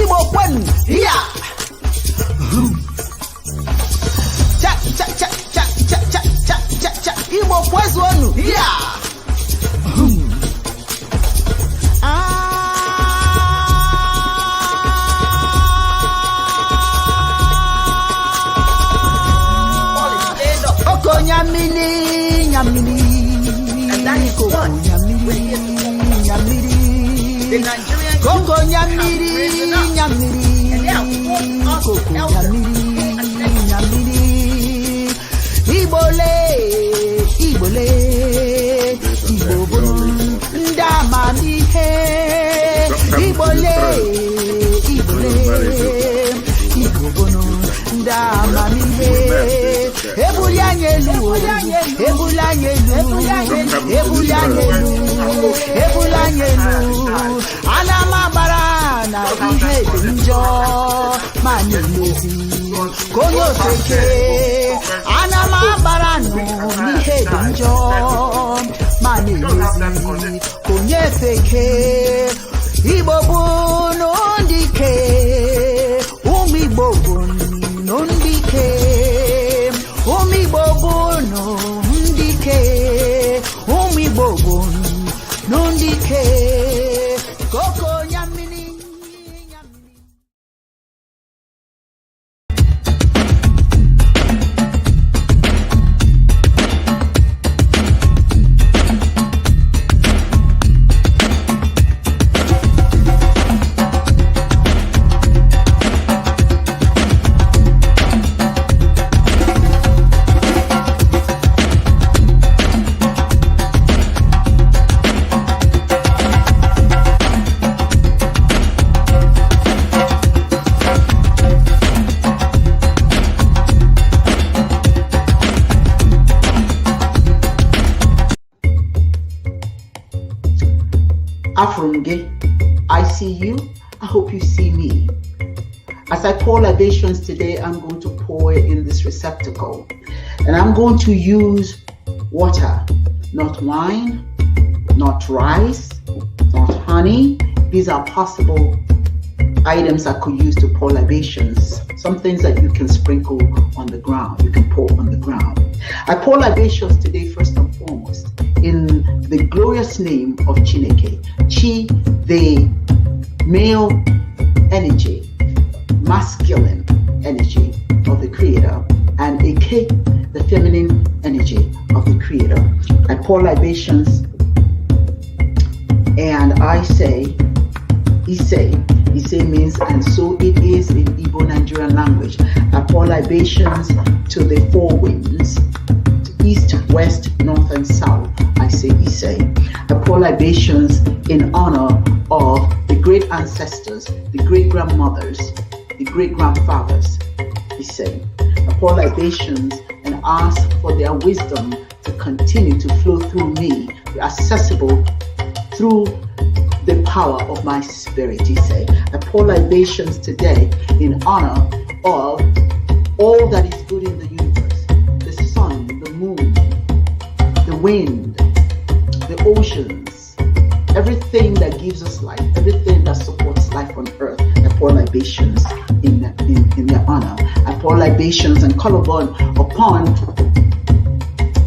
Igbo kwenu, yeah. Cha cha cha cha cha cha cha cha cha. Igbo kwezonu, yeah. Oko nyamini, nyamini. Koko nyamini, nyamini. Koko nyamini, nyamini. Koko nyamini, nyamini. Ibole, ibole. Ibo ndamanihe. Ibole, ibole. Ibo ndamanihe. Ebulianyelu, ebulianyelu, ebulianyelu, ebulianyelu. Anamabara na ihe dị njọ ma na-emezi konye ofeke. Anamabara nọ n'ihe dị njọ ma na-emezi konye ofeke. Igbo bụ n'ụdị ike, ụmụ Igbo bụ n'ụdị ike. Ụmụ Igbo bụ n'ụdị ike, ụmụ Igbo bụ n'ụdị ike. Koko nyamini, nyamini. Afrunge, I see you, I hope you see me. As I pour libations today, I'm going to pour in this receptacle. And I'm going to use water, not wine, not rice, not honey. These are possible items I could use to pour libations. Some things that you can sprinkle on the ground, you can pour on the ground. I pour libations today first and foremost in the glorious name of Chineke. Chi, the male energy, masculine energy of the Creator, and Eke, the feminine energy of the Creator. I pour libations and I say, Ise. Ise means and so it is in Igbo Nigerian language. I pour libations to the four winds, to east, west, north, and south. I say Ise. I pour libations in honor of the great ancestors, the great grandmothers, the great grandfathers. Ise. I pour libations and ask for their wisdom to continue to flow through me, be accessible through the power of my spirit. He said, I pour libations today in honor of all that is good in the universe, the sun, the moon, the wind, the oceans, everything that gives us life, everything that supports life on earth. I pour libations in their honor. I pour libations and call upon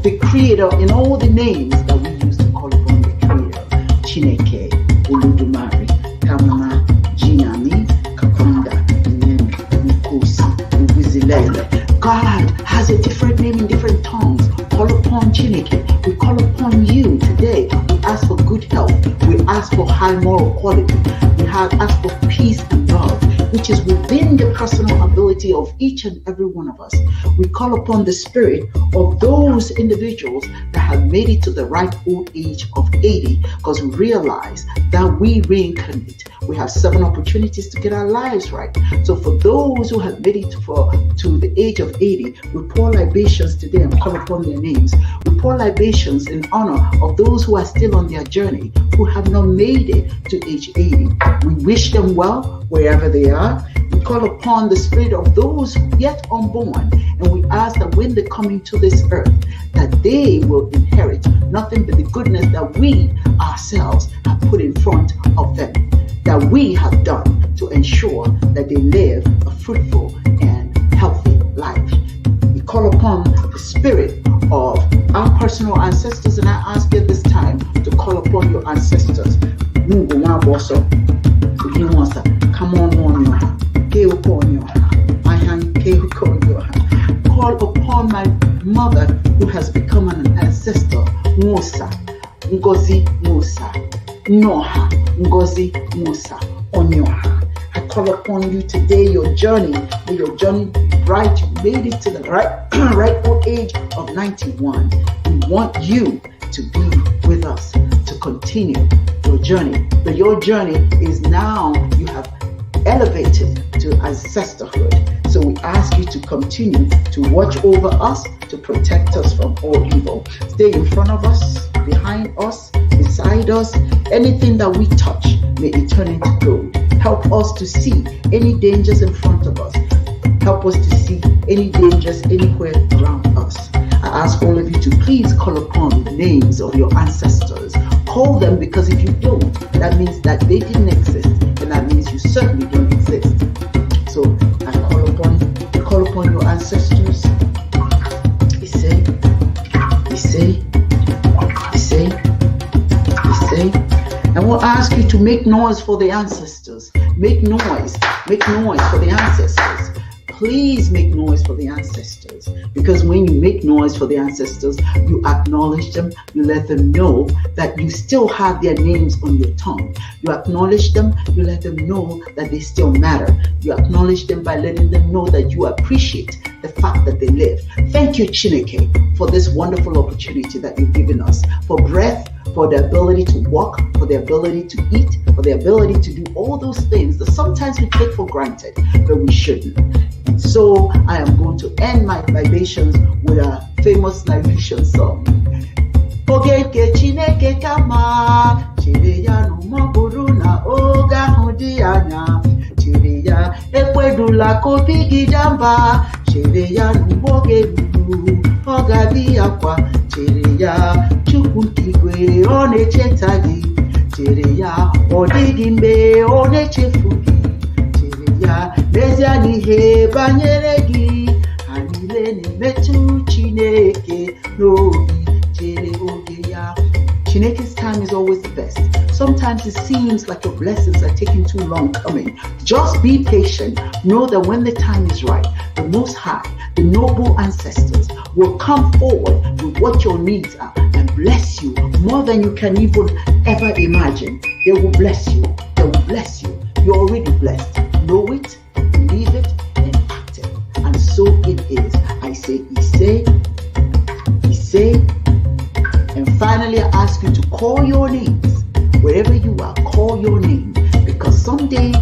the Creator in all the names that we use to call upon the Creator. Chineke, Oludumare, Kamana, Jiani, Kapanda, Nemi, Nkosi, Ubizilele. God has a different name in different tongues. Call upon Chineke. We call upon you today. We ask for good health. We ask for high moral quality. We have asked for peace and love, which is within the personal ability of each and every one of us. We call upon the spirit of those individuals that have made it to the ripe old age of 80, because we realize that we reincarnate. We have 7 opportunities to get our lives right. So for those who have made it to the age of 80, we pour libations today and call upon their names. We pour libations in honor of those who are still on their journey, who have not made it to age 80. We wish them well wherever they are. We call upon the spirit of those yet unborn, and we ask that when they come into this earth, that they will inherit nothing but the goodness that we ourselves have put in front of them. that we have done to ensure that they live a fruitful and healthy life. We call upon the spirit of our personal ancestors, and I ask you this time to call upon your ancestors. Come on, call upon my mother who has become an ancestor, Musa, Ngozi Musa, Noha, Ngozi Musa, Onyoha. I call upon you today, your journey, may your journey be bright. You made it to the right old age of 91. We want you to be with us to continue your journey. But your journey is now, you have elevated to ancestorhood. So we ask you to continue to watch over us, to protect us from all evil. Stay in front of us, behind us, beside us. Anything that we touch, may it turn into gold. Help us to see any dangers in front of us. Help us to see any dangers anywhere around us. I ask all of you to please call upon the names of your ancestors. Call them, because if you don't, that means that they didn't exist, and that means you certainly don't exist. So I call upon your ancestors. Say, and we'll ask you to make noise for the ancestors. Make noise for the ancestors. Please make noise for the ancestors, because when you make noise for the ancestors, you acknowledge them, you let them know that you still have their names on your tongue. You acknowledge them, you let them know that they still matter. You acknowledge them by letting them know that you appreciate the fact that they live. Thank you, Chineke, for this wonderful opportunity that you've given us, for breath, for the ability to walk, for the ability to eat, for the ability to do all those things that sometimes we take for granted, but we shouldn't. And so I am going to end my libations with a famous libation song. Ogeke Chineke kama, chere ya n'ụmọbụrụ na oge ahụ dị anya, chere ya ekwedula kobi gị jamba, chere ya n'oge ruru, ọ ga-adị ya kwa, chere ya chukwu nkigwe ọ na-echeta gị, chere ya ọ dịghị mgbe ọ na-echefu gị, chere ya n'ezie n'ihe banyere gị, ha niile na-emetụ Chineke n'obi. Chineke's time is always the best. Sometimes it seems like your blessings are taking too long coming. Just be patient. Know that when the time is right, the Most High, the noble ancestors will come forward with what your needs are and bless you more than you can even ever imagine. They will bless you. They will bless you. You're already blessed. Know it, believe it, and act it. And so it is. I say, Ise. And finally, I ask you to call your names. Wherever you are, call your name. Because someday,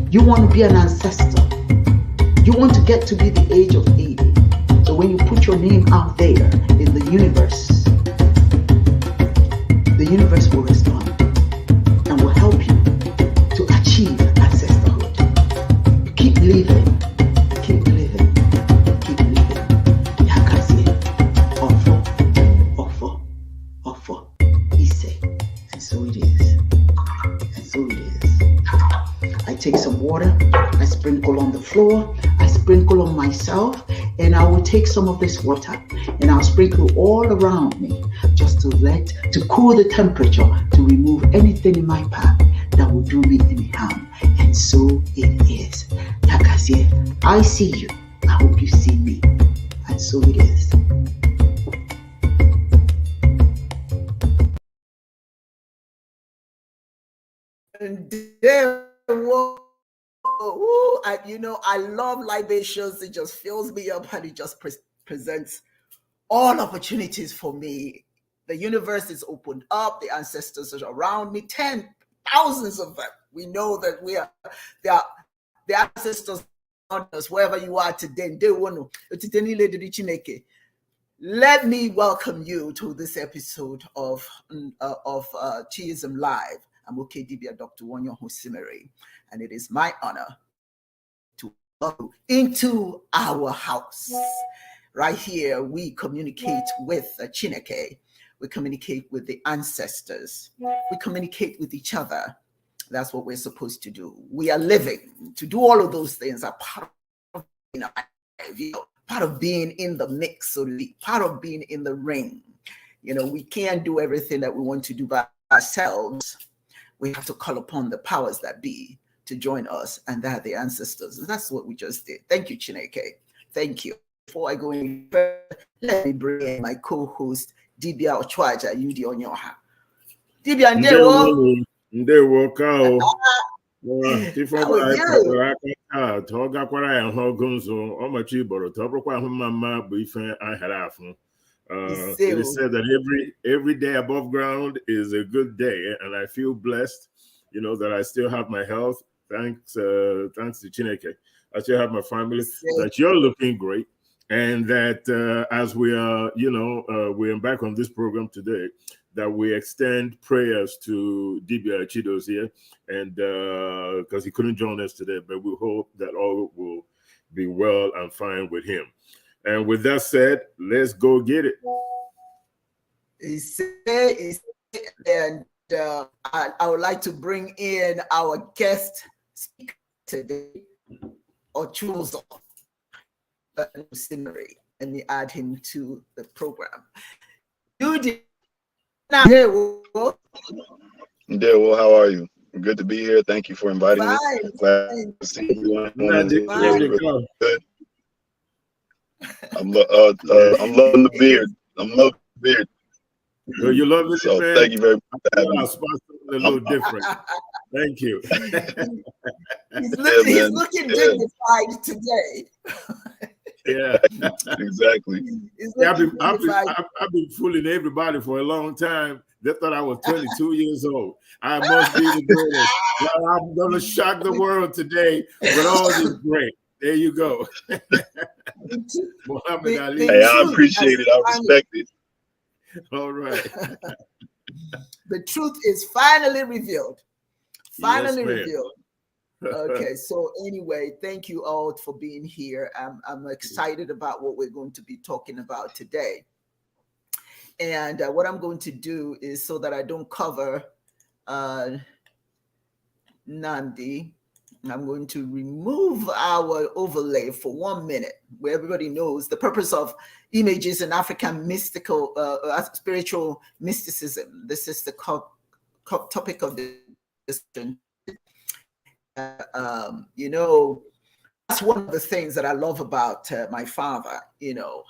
you want to be an ancestor. You want to get to be the age of 80. So when you put your name out there in the universe will respond and will help you to achieve ancestorhood. Keep living. Take some water, I sprinkle on the floor, I sprinkle on myself, and I will take some of this water and I'll sprinkle all around me just to cool the temperature, to remove anything in my path that will do me any harm. And so it is. Takasie, I see you. I hope you see me. And so it is. And there was, I love libations. It just fills me up and it just presents all opportunities for me. The universe is opened up. The ancestors are around me, 10,000s of them. We know that the ancestors around us, wherever you are today. Let me welcome you to this episode of Chiism Live. I'm Dibia Dr. Wonyo Hosimere, and it is my honor to welcome you into our house. Right here, we communicate with Chineke. We communicate with the ancestors. We communicate with each other. That's what we're supposed to do. We are living. To do all of those things are part of, part of being in the mix, so to speak, part of being in the ring. We can't do everything that we want to do by ourselves. We have to call upon the powers that be to join us, and that are the ancestors. And that's what we just did. Thank you, Chineke. Thank you. Before I go any further, let me bring in my co-host, Dibia Ochwaja Yudi Onyoha. Dibia, Ndewo kao. How are you? Togakwara ya hogunzo omachi boro tobrokwa mama bu ife ahara afu. It is said that every day above ground is a good day, and I feel blessed, that I still have my health. Thanks to Chineke. I still have my family. That you're looking great, and that as we are, we embark on this program today, that we extend prayers to Dibias Chido's here, and because he couldn't join us today, but we hope that all will be well and fine with him. And with that said, let's go get it. And I would like to bring in our guest speaker today, Ochuzo Seminary, and we add him to the program. Well, how are you? Good to be here. Thank you for inviting me. Glad to see everyone. Good. I'm loving the beard. I'm loving the beard. So you love it, so man? Thank you very much. A little different. Thank you. He's looking dignified today. Yeah, exactly. I've been fooling everybody for a long time. They thought I was 22 years old. I must be the greatest. Well, I'm going to shock the world today with all this great. There you go. Muhammad Ali. Hey, I appreciate it. I respect it. All right. The truth is finally revealed. Finally revealed. Okay, so anyway, thank you all for being here. I'm excited about what we're going to be talking about today. And what I'm going to do is, so that I don't cover Nandi, I'm going to remove our overlay for 1 minute, where everybody knows the purpose of images in African mystical, spiritual mysticism. This is the topic of the discussion. That's one of the things that I love about my father,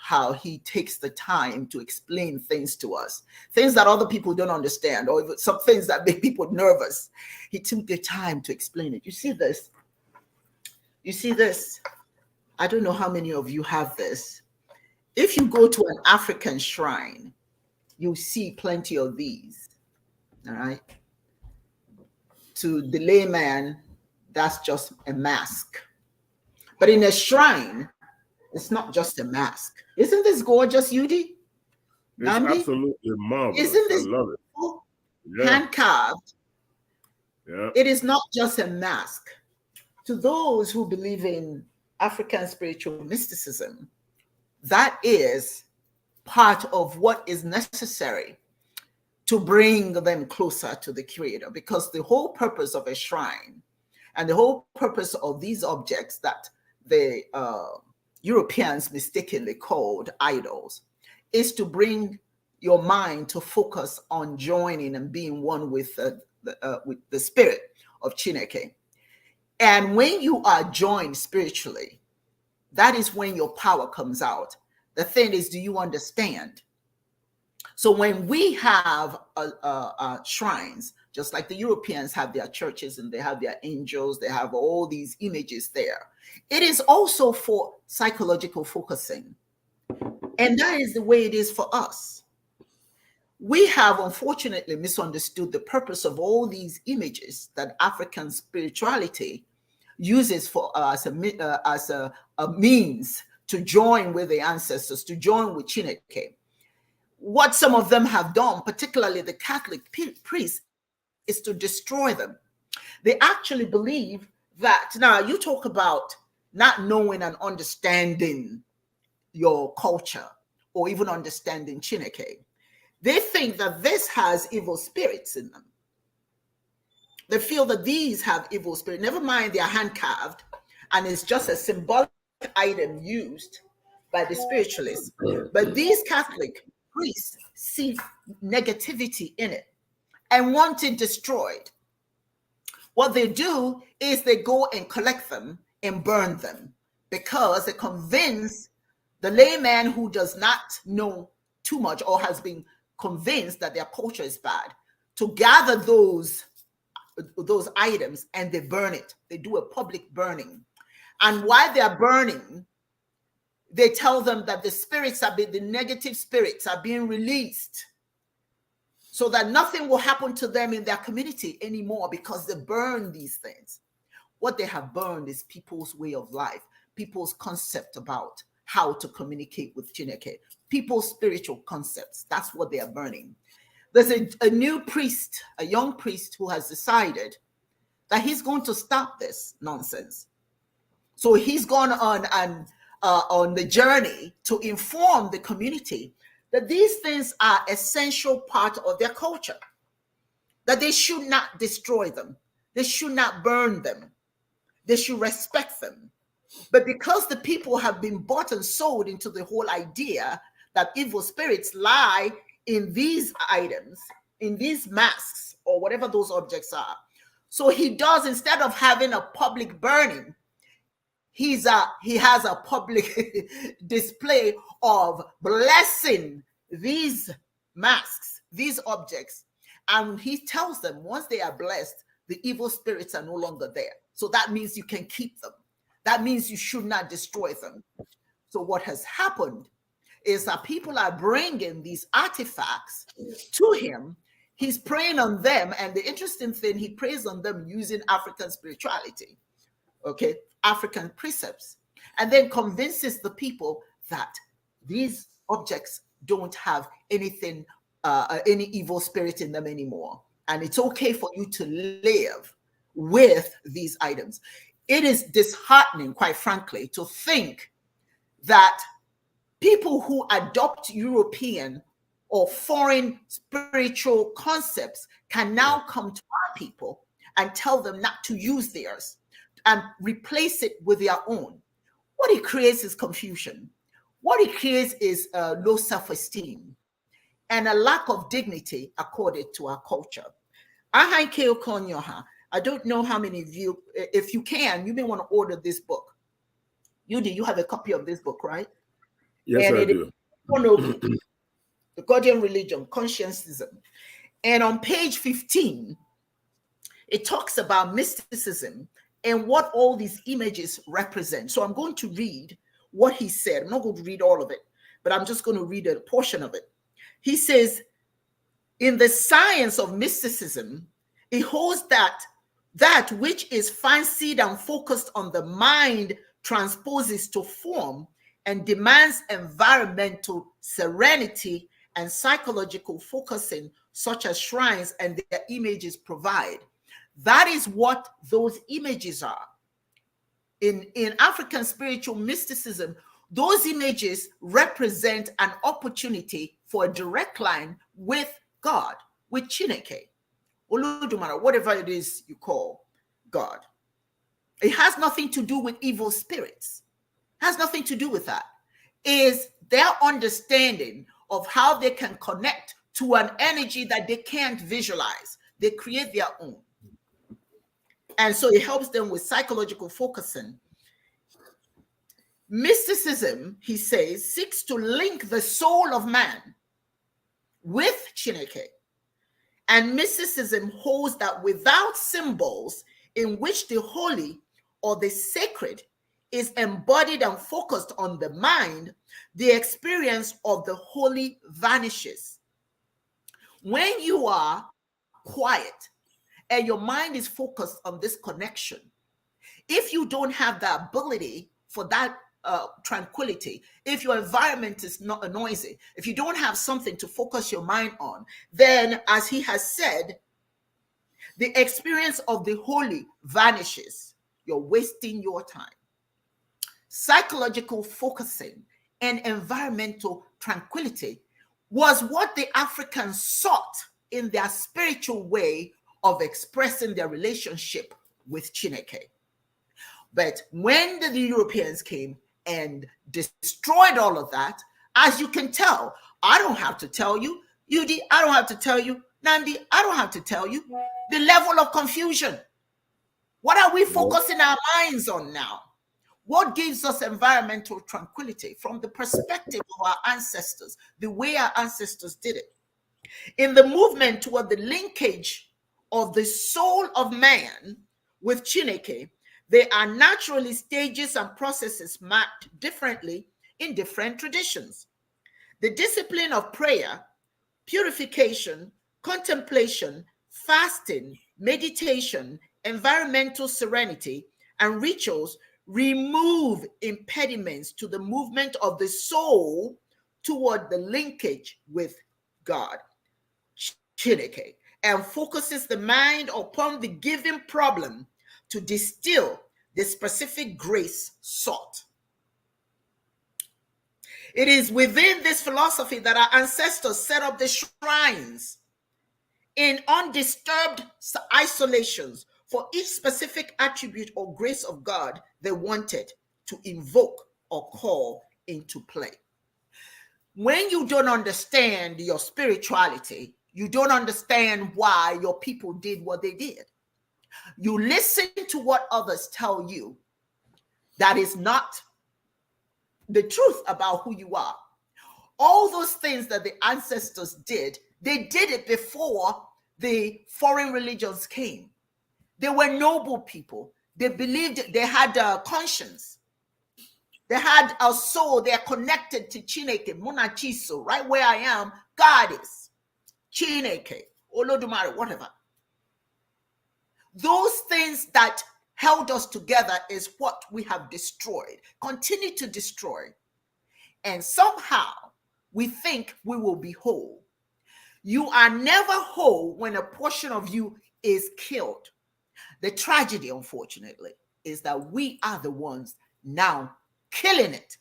how he takes the time to explain things to us, things that other people don't understand, or even some things that make people nervous. He took the time to explain it. You see this? I don't know how many of you have this. If you go to an African shrine, you'll see plenty of these, all right? To the layman, that's just a mask. But in a shrine, it's not just a mask. Isn't this gorgeous, Yudi? It's absolutely marvelous. Isn't this I love it. Yeah. Hand-carved? Yeah. It is not just a mask. To those who believe in African spiritual mysticism, that is part of what is necessary to bring them closer to the Creator, because the whole purpose of a shrine and the whole purpose of these objects that the Europeans mistakenly called idols is to bring your mind to focus on joining and being one with the spirit of Chineke. And when you are joined spiritually, that is when your power comes out. The thing is, do you understand? So when we have shrines, just like the Europeans have their churches and they have their angels, they have all these images there. It is also for psychological focusing. And that is the way it is for us. We have unfortunately misunderstood the purpose of all these images that African spirituality uses for as a means to join with the ancestors, to join with Chineke. What some of them have done, particularly the Catholic priests, is to destroy them. They actually believe that, now you talk about not knowing and understanding your culture or even understanding Chineke. They think that this has evil spirits in them. They feel that these have evil spirit. Never mind, they are hand carved, and it's just a symbolic item used by the spiritualists. But these Catholic priests see negativity in it and want it destroyed. What they do is they go and collect them and burn them, because they convince the layman who does not know too much or has been convinced that their culture is bad to gather those items, and they burn it. They do a public burning. And while they are burning, they tell them that the negative spirits are being released, so that nothing will happen to them in their community anymore, because they burn these things. What they have burned is people's way of life, people's concept about how to communicate with Chineke, people's spiritual concepts. That's what they are burning. There's a new priest, a young priest, who has decided that he's going to stop this nonsense. So he's gone on the journey to inform the community that these things are essential part of their culture, that they should not destroy them, they should not burn them, they should respect them. But because the people have been bought and sold into the whole idea that evil spirits lie in these items, in these masks, or whatever those objects are, so he does, instead of having a public burning, he has a public display of blessing these masks, these objects. And he tells them once they are blessed, the evil spirits are no longer there. So that means you can keep them. That means you should not destroy them. So what has happened is that people are bringing these artifacts to him. He's praying on them. And the interesting thing, he prays on them using African spirituality, okay, African precepts, and then convinces the people that these objects don't have anything, any evil spirit in them anymore. And it's okay for you to live with these items. It is disheartening, quite frankly, to think that people who adopt European or foreign spiritual concepts can now come to our people and tell them not to use theirs and replace it with their own. What it creates is confusion. What it creates is low self-esteem and a lack of dignity accorded to our culture. I don't know how many of you, if you can, you may want to order this book. You have a copy of this book, right? Yes, and I do. The Godian religion, conscientism. And on page 15, it talks about mysticism and what all these images represent. So I'm going to read what he said. I'm not going to read all of it, but I'm just going to read a portion of it. He says, in the science of mysticism, it holds that which is fancied and focused on the mind transposes to form and demands environmental serenity and psychological focusing, such as shrines and their images provide. That is what those images are. In African spiritual mysticism, those images represent an opportunity for a direct line with God, with Chineke, Oludumare, whatever it is you call God. It has nothing to do with evil spirits. It has nothing to do with that. Is their understanding of how they can connect to an energy that they can't visualize. They create their own. And so it helps them with psychological focusing. Mysticism, he says, seeks to link the soul of man with Chineke. And mysticism holds that without symbols in which the holy or the sacred is embodied and focused on the mind, the experience of the holy vanishes. When you are quiet and your mind is focused on this connection, if you don't have the ability for that tranquility, if your environment is not noisy, if you don't have something to focus your mind on, then, as he has said, the experience of the holy vanishes. You're wasting your time. Psychological focusing and environmental tranquility was what the Africans sought in their spiritual way of expressing their relationship with Chineke. But when the Europeans came and destroyed all of that, as you can tell, I don't have to tell you, Yudi, I don't have to tell you, Nandi, I don't have to tell you, the level of confusion. What are we focusing our minds on now? What gives us environmental tranquility from the perspective of our ancestors, the way our ancestors did it? In the movement toward the linkage of the soul of man with Chineke, there are naturally stages and processes marked differently in different traditions. The discipline of prayer, purification, contemplation, fasting, meditation, environmental serenity, and rituals remove impediments to the movement of the soul toward the linkage with God, Chineke, and focuses the mind upon the given problem to distill the specific grace sought. It is within this philosophy that our ancestors set up the shrines in undisturbed isolations for each specific attribute or grace of God they wanted to invoke or call into play. When you don't understand your spirituality, you don't understand why your people did what they did. You listen to what others tell you that is not the truth about who you are. All those things that the ancestors did, they did it before the foreign religions came. They were noble people. They believed they had a conscience. They had a soul. They're connected to Chineke, Munachiso, right where I am, God is. Chineke, Olodumare, whatever. Those things that held us together is what we have destroyed, continue to destroy. And somehow we think we will be whole. You are never whole when a portion of you is killed. The tragedy, unfortunately, is that we are the ones now killing it.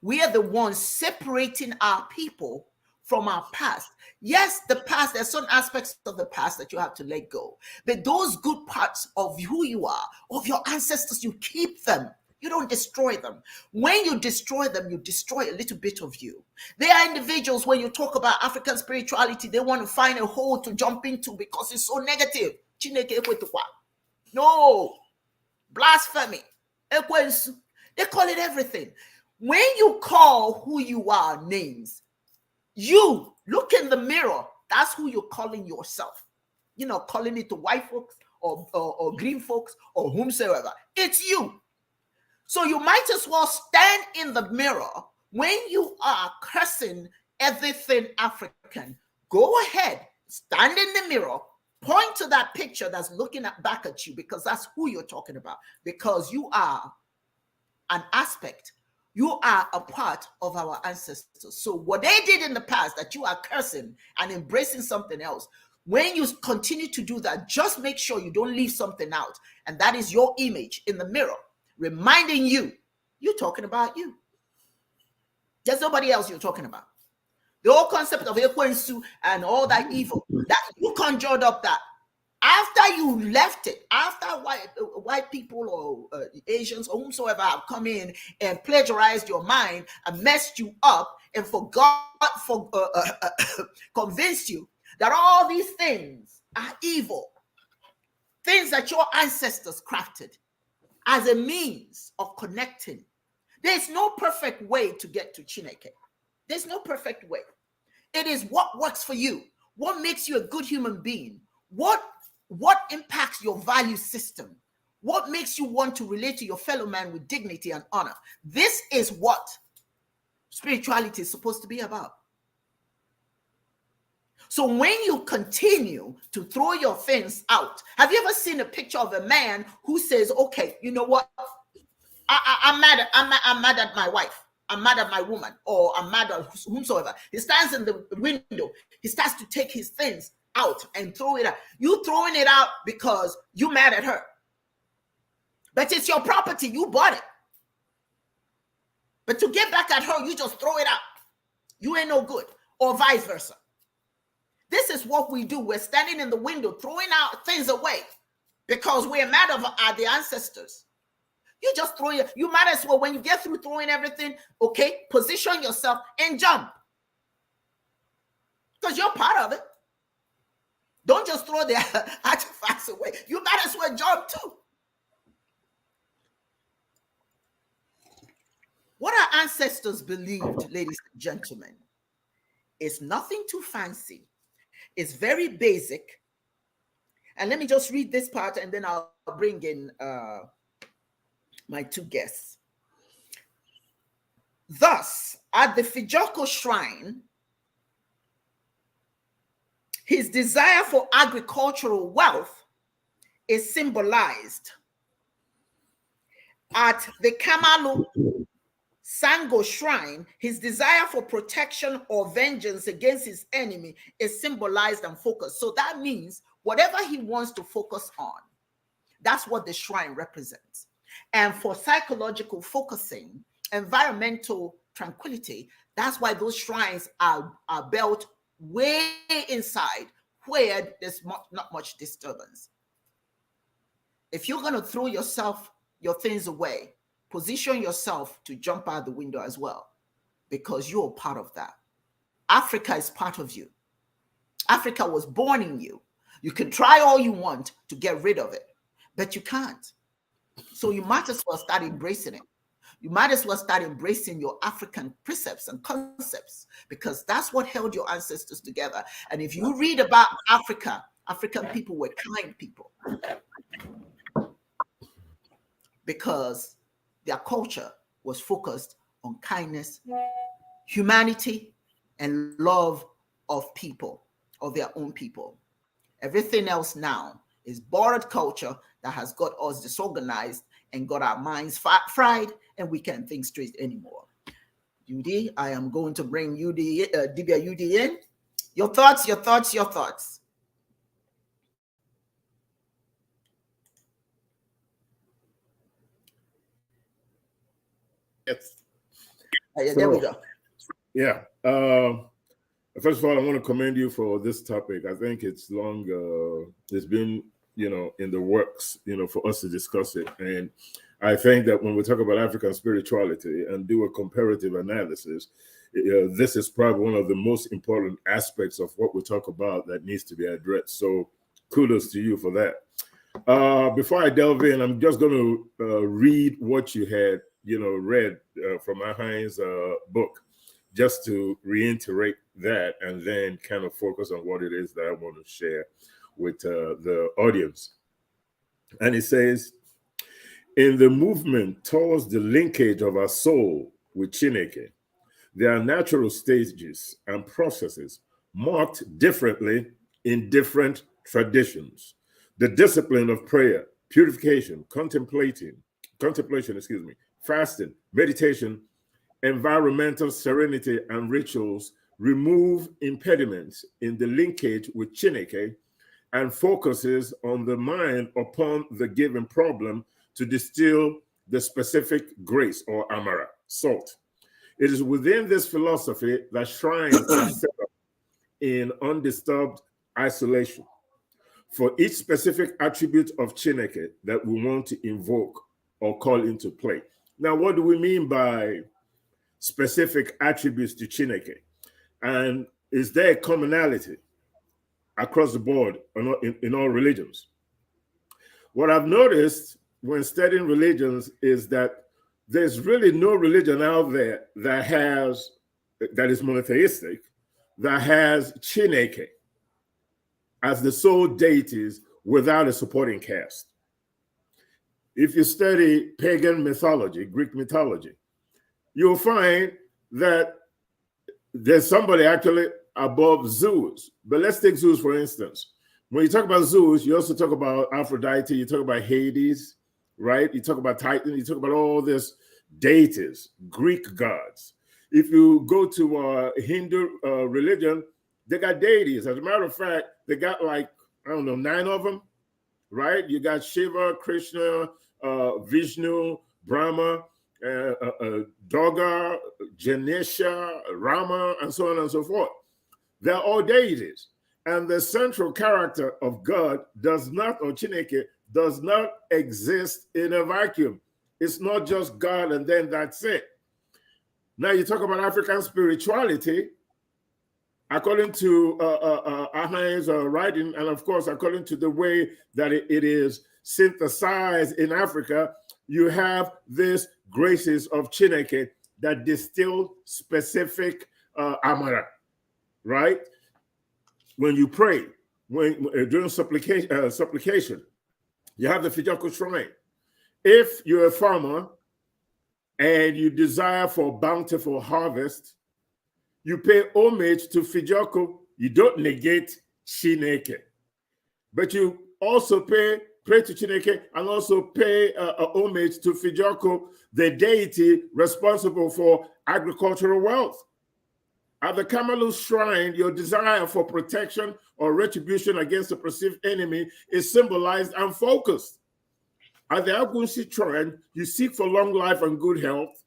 We are the ones separating our people from our past. Yes, the past, there's some aspects of the past that you have to let go. But those good parts of who you are, of your ancestors, you keep them. You don't destroy them. When you destroy them, you destroy a little bit of you. There are individuals, when you talk about African spirituality, they want to find a hole to jump into because it's so negative. No. Blasphemy. They call it everything. When you call who you are names, you look in the mirror, that's who you're calling yourself. You know, calling it to white folks or green folks or whomsoever. It's you. So you might as well stand in the mirror when you are cursing everything African. Go ahead, stand in the mirror, point to that picture that's looking back at you, because that's who you're talking about, because you are an aspect. You are a part of our ancestors. So what they did in the past that you are cursing and embracing something else, when you continue to do that, just make sure you don't leave something out. And that is your image in the mirror, reminding you, you're talking about you. There's nobody else you're talking about. The whole concept of Ekwensu and all that evil, that you conjured up that. After you left it, after white people or Asians or whomsoever have come in and plagiarized your mind and messed you up and convinced you that all these things are evil, things that your ancestors crafted as a means of connecting. There's no perfect way to get to Chineke. There's no perfect way. It is what works for you, what makes you a good human being, what impacts your value system, what makes you want to relate to your fellow man with dignity and honor. This is what spirituality is supposed to be about. So when you continue to throw your things out, have you ever seen a picture of a man who says, okay, you know what? I'm mad at my wife. I'm mad at my woman, or I'm mad at whomsoever. He stands in the window. He starts to take his things out and throw it out. You throwing it out because you mad at her. But it's your property. You bought it. But to get back at her, you just throw it out. You ain't no good. Or vice versa. This is what we do. We're standing in the window, throwing out things away because we're mad at the ancestors. You just throw you might as well, when you get through throwing everything, okay, position yourself and jump. Because you're part of it. Don't just throw the artifacts away. You might as well jump too. What our ancestors believed, ladies and gentlemen, is nothing too fancy. It's very basic. And let me just read this part and then I'll bring in my two guests. Thus, at the Fijoko shrine, his desire for agricultural wealth is symbolized. At the Kamalu Sango shrine, his desire for protection or vengeance against his enemy is symbolized and focused. So that means whatever he wants to focus on, that's what the shrine represents. And for psychological focusing, environmental tranquility, that's why those shrines are built way inside where there's not much disturbance. If you're going to throw your things away, position yourself to jump out the window as well, because you're part of that. Africa is part of you. Africa was born in you. You can try all you want to get rid of it, but you can't. So you might as well start embracing it. You might as well start embracing your African precepts and concepts, because that's what held your ancestors together. And if you read about Africa, African people were kind people because their culture was focused on kindness, humanity, and love of people, of their own people. Everything else now is borrowed culture that has got us disorganized and got our minds fried, and we can't think straight anymore. UD, I am going to bring Dibia UD in. Your thoughts. Yes. There we go. Yeah. First of all, I want to commend you for this topic. I think it's it's been, in the works, for us to discuss it. And I think that when we talk about African spirituality and do a comparative analysis, this is probably one of the most important aspects of what we talk about that needs to be addressed. So kudos to you for that. Before I delve in, I'm just going to read what you had, read from Ahai's book, just to reiterate that and then kind of focus on what it is that I want to share with the audience. And it says, in the movement towards the linkage of our soul with Chineke, there are natural stages and processes marked differently in different traditions. The discipline of prayer, purification, contemplation, fasting, meditation, environmental serenity, and rituals remove impediments in the linkage with Chineke and focuses on the mind upon the given problem to distill the specific grace or amara, salt. It is within this philosophy that shrines are set up in undisturbed isolation for each specific attribute of Chineke that we want to invoke or call into play. Now, what do we mean by specific attributes to Chineke? And is there a commonality across the board in all religions? What I've noticed when studying religions is that there's really no religion out there that is monotheistic, that has Chineke as the sole deities without a supporting cast. If you study pagan mythology, Greek mythology, you'll find that there's somebody actually above Zeus. But let's take Zeus, for instance. When you talk about Zeus, you also talk about Aphrodite, you talk about Hades, right? You talk about Titan, you talk about all these deities, Greek gods. If you go to Hindu religion, they got deities. As a matter of fact, they got 9 of them, right? You got Shiva, Krishna, Vishnu, Brahma, Durga, Ganesha, Rama, and so on and so forth. They're all deities. And the central character of God does not, or Chineke, does not exist in a vacuum. It's not just God and then that's it. Now you talk about African spirituality, according to Ahai's writing, and of course, according to the way that it is synthesized in Africa, you have this graces of Chineke that distill specific amara, right? When you pray, during supplication, you have the Fijoko shrine. If you're a farmer and you desire for bountiful harvest, you pay homage to Fijoko. You don't negate Chineke, but you also pray to Chineke and also pay homage to Fijoko, the deity responsible for agricultural wealth. At the Kamalu shrine, your desire for protection or retribution against a perceived enemy is symbolized and focused. At the Agunsi shrine, you seek for long life and good health.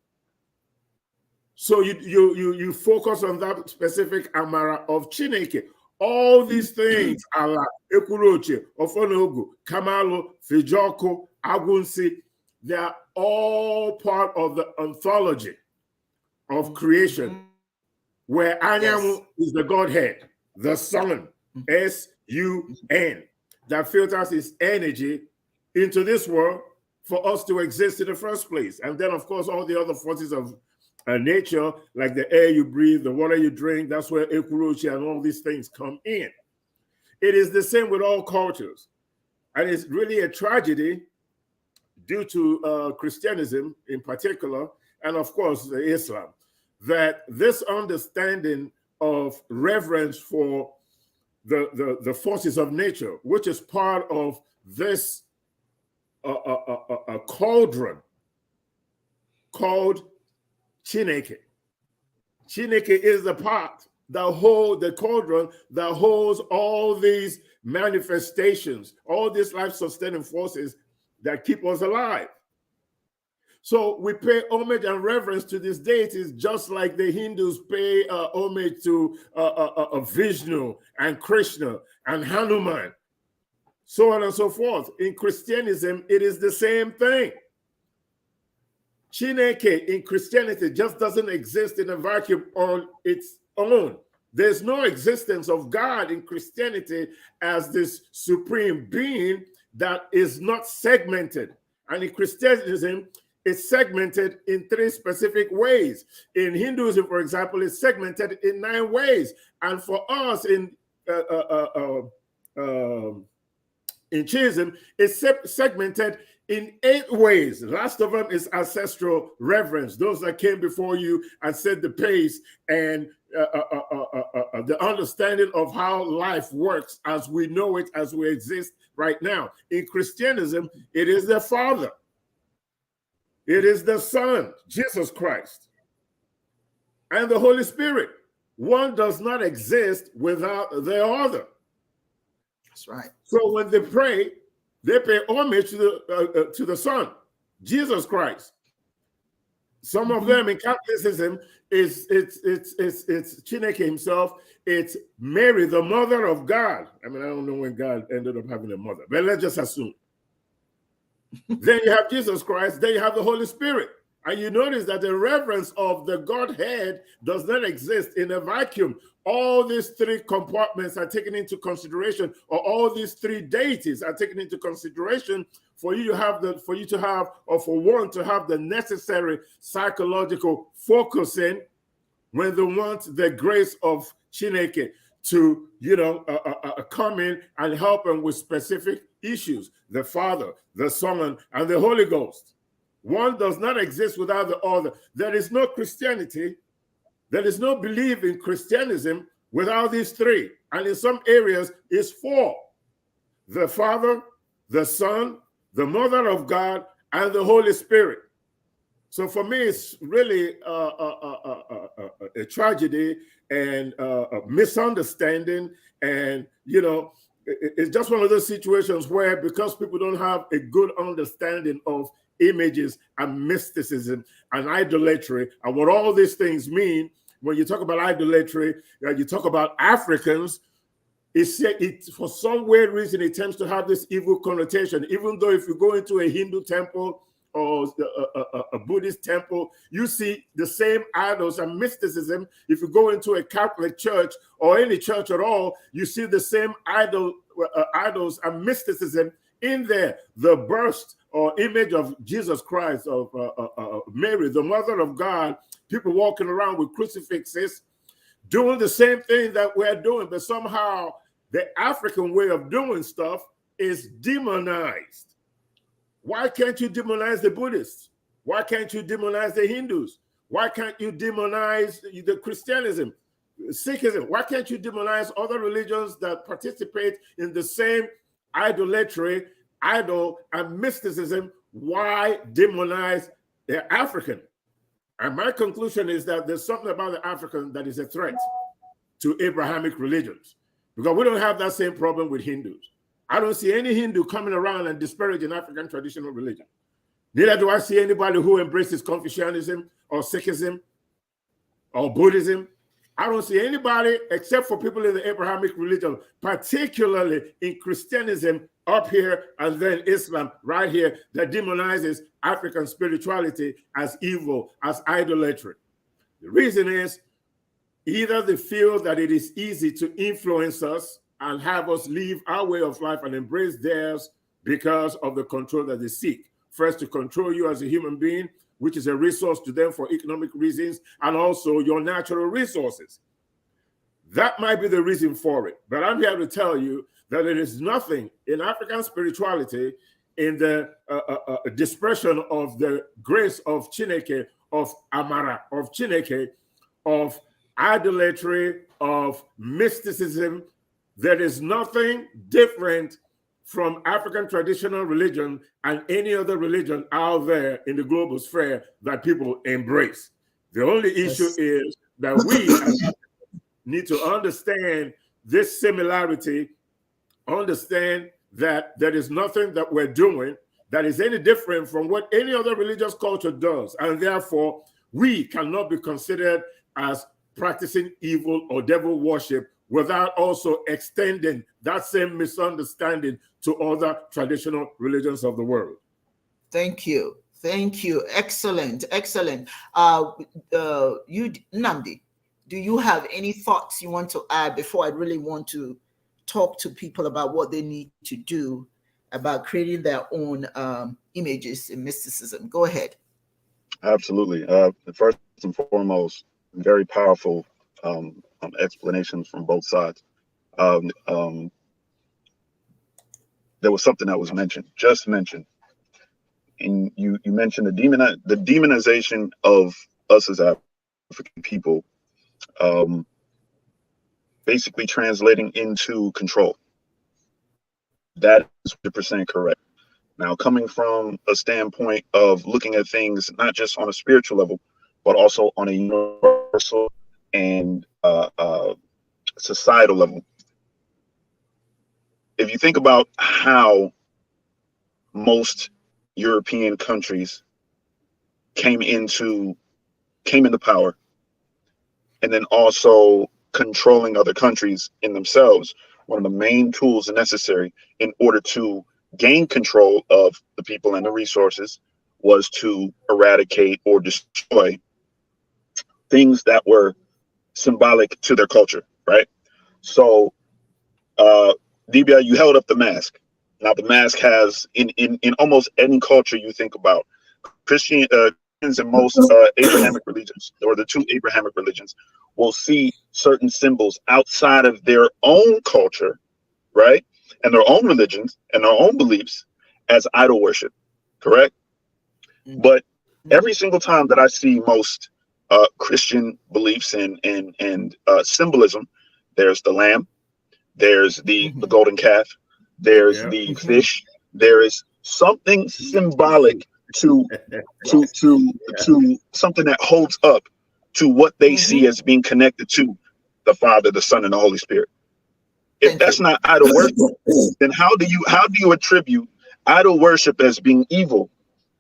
So you focus on that specific Amara of Chineke. All these things, Allah, Ekuroche, Ofonogu, Kamalu, Fijoko, Agunsi, they are all part of the anthology of creation, where Anyamu is the Godhead, the Sun, S-U-N, that filters its energy into this world for us to exist in the first place. And then, of course, all the other forces of nature, like the air you breathe, the water you drink, that's where Ekurochi and all these things come in. It is the same with all cultures. And it's really a tragedy due to Christianism in particular, and of course, Islam, that this understanding of reverence for the forces of nature, which is part of this cauldron called Chineke. Chineke is the pot that holds the cauldron that holds all these manifestations, all these life-sustaining forces that keep us alive. So we pay homage and reverence to these deities, just like the Hindus pay homage to Vishnu and Krishna and Hanuman, so on and so forth. In Christianism, it is the same thing. Chineke in Christianity just doesn't exist in a vacuum on its own. There's no existence of God in Christianity as this supreme being that is not segmented. And in Christianism, it's segmented in 3 specific ways. In Hinduism, for example, it's segmented in 9 ways. And for us in Chiism, it's segmented in 8 ways. The last of them is ancestral reverence, those that came before you and set the pace and the understanding of how life works as we know it, as we exist right now. In Christianism, it is the Father. It is the Son, Jesus Christ, and the Holy Spirit. One does not exist without the other. That's right. So when they pay homage to the Son, Jesus Christ. Some of them in Catholicism it's Chineke himself. It's Mary, the mother of God. I mean, I don't know when God ended up having a mother, but let's just assume. Then you have Jesus Christ, then you have the Holy Spirit. And you notice that the reverence of the Godhead does not exist in a vacuum. All these 3 compartments are taken into consideration, or all these 3 deities are taken into consideration for you to have or for one to have the necessary psychological focusing when they want the grace of Chineke to, come in and help them with specific issues. The Father, the Son, and the Holy Ghost. One does not exist without the other. There is no Christianity, there is no belief in Christianism without these 3. And in some areas, it's 4. The Father, the Son, the Mother of God, and the Holy Spirit. So for me, it's really a tragedy and a misunderstanding. And, it's just one of those situations where, because people don't have a good understanding of images and mysticism and idolatry and what all these things mean, when you talk about idolatry, you talk about Africans, for some weird reason, it tends to have this evil connotation. Even though if you go into a Hindu temple or a Buddhist temple, you see the same idols and mysticism. If you go into a Catholic church or any church at all, you see the same idols and mysticism in there. The burst or image of Jesus Christ, of Mary, the mother of God, people walking around with crucifixes, doing the same thing that we're doing, but somehow the African way of doing stuff is demonized. Why can't you demonize the Buddhists? Why can't you demonize the Hindus? Why can't you demonize the Christianism, Sikhism? Why can't you demonize other religions that participate in the same idolatry, idol, and mysticism? Why demonize the African? And my conclusion is that there's something about the African that is a threat to Abrahamic religions, because we don't have that same problem with Hindus. I don't see any Hindu coming around and disparaging African traditional religion. Neither do I see anybody who embraces Confucianism or Sikhism or Buddhism. I don't see anybody except for people in the Abrahamic religion, particularly in Christianism up here and then Islam right here, that demonizes African spirituality as evil, as idolatry. The reason is either they feel that it is easy to influence us and have us leave our way of life and embrace theirs because of the control that they seek. First, to control you as a human being, which is a resource to them for economic reasons, and also your natural resources. That might be the reason for it. But I'm here to tell you that there is nothing in African spirituality, in the dispersion of the grace of Chineke, of Amara, of Chineke, of idolatry, of mysticism. There is nothing different from African traditional religion and any other religion out there in the global sphere that people embrace. The only issue is that we need to understand this similarity, understand that there is nothing that we're doing that is any different from what any other religious culture does. And therefore, we cannot be considered as practicing evil or devil worship without also extending that same misunderstanding to other traditional religions of the world. Thank you. Thank you. Excellent. Excellent. Nnamdi, do you have any thoughts you want to add before I really want to talk to people about what they need to do about creating their own images in mysticism? Go ahead. Absolutely. First and foremost, very powerful explanations from both sides. There was something that was just mentioned, and you mentioned the demonization of us as African people, basically translating into control. That is 100% correct. Now, coming from a standpoint of looking at things not just on a spiritual level, but also on a universal and societal level. If you think about how most European countries came into power, and then also controlling other countries in themselves, one of the main tools necessary in order to gain control of the people and the resources was to eradicate or destroy things that were symbolic to their culture, right? So, Dibia, you held up the mask. Now, the mask has, in almost any culture you think about, Christians and most Abrahamic religions, or the two Abrahamic religions, will see certain symbols outside of their own culture, right? And their own religions and their own beliefs as idol worship, correct? But every single time that I see most Christian beliefs and symbolism, there's the lamb, there's the golden calf, there's the fish, there is something symbolic to something that holds up to what they see as being connected to the Father, the Son, and the Holy Spirit. If that's not idol worship, then how do you attribute idol worship as being evil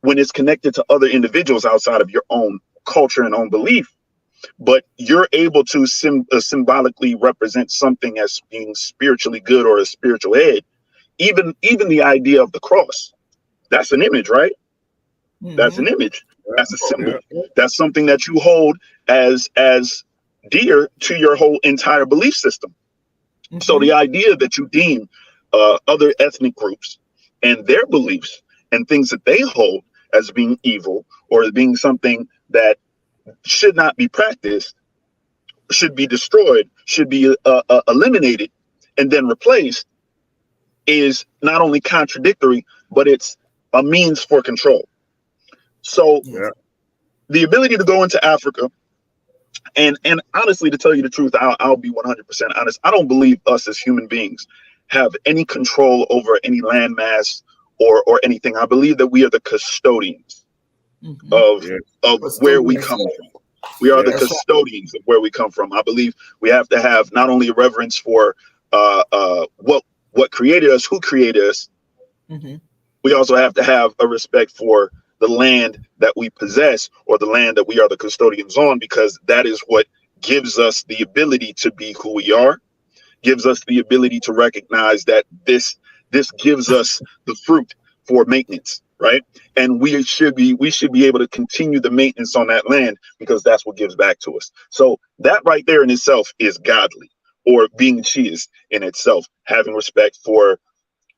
when it's connected to other individuals outside of your own culture and own belief? but you're able to symbolically represent something as being spiritually good or a spiritual head. Even the idea of the cross, that's an image, right? That's an image. That's a symbol. That's something that you hold as dear to your whole entire belief system. So the idea that you deem other ethnic groups and their beliefs and things that they hold as being evil or as being something that should not be practiced, should be destroyed, should be eliminated, and then replaced, is not only contradictory, but it's a means for control. So the ability to go into Africa, and honestly, to tell you the truth, I'll be 100% honest. I don't believe us as human beings have any control over any landmass or anything. I believe that we are the custodians of where we come from. We are the custodians of where we come from. I believe we have to have not only a reverence for what created us, who created us. We also have to have a respect for the land that we possess, or the land that we are the custodians on, because that is what gives us the ability to be who we are, gives us the ability to recognize that this gives us the fruit for maintenance, right? And we should be able to continue the maintenance on that land, because that's what gives back to us. So that right there in itself is godly, or being Chiist in itself, having respect for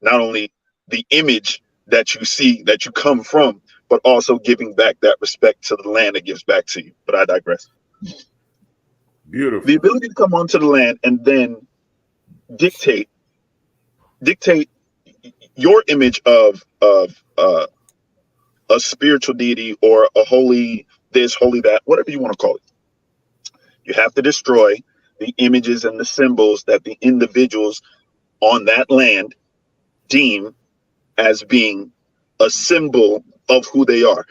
not only the image that you see, that you come from, but also giving back that respect to the land that gives back to you. But I digress. Beautiful. The ability to come onto the land and then dictate your image of a spiritual deity, or a holy this, holy that, whatever you want to call it. You have to destroy the images and the symbols that the individuals on that land deem as being a symbol of who they are.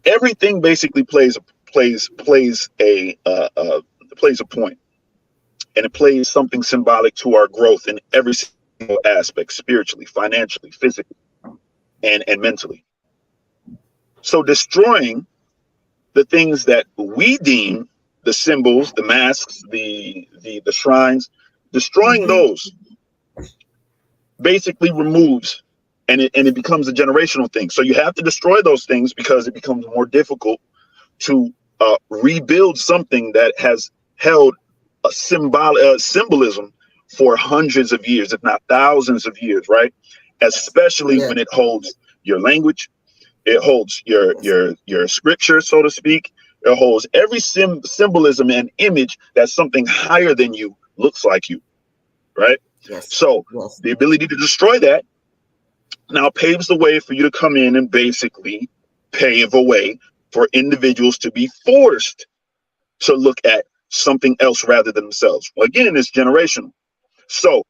Everything basically plays a point, and it plays something symbolic to our growth in every single aspect, spiritually, financially, physically, and mentally. So destroying the things that we deem the symbols, the masks, the shrines, destroying those basically removes, and it becomes a generational thing. So you have to destroy those things, because it becomes more difficult to rebuild something that has held a symbolism for hundreds of years, if not thousands of years, right? Especially when it holds your language, it holds your scripture, so to speak. It holds every symbolism and image that something higher than you looks like you, right? So the ability to destroy that now paves the way for you to come in and basically pave a way for individuals to be forced to look at something else rather than themselves. Well, again, it's generational. So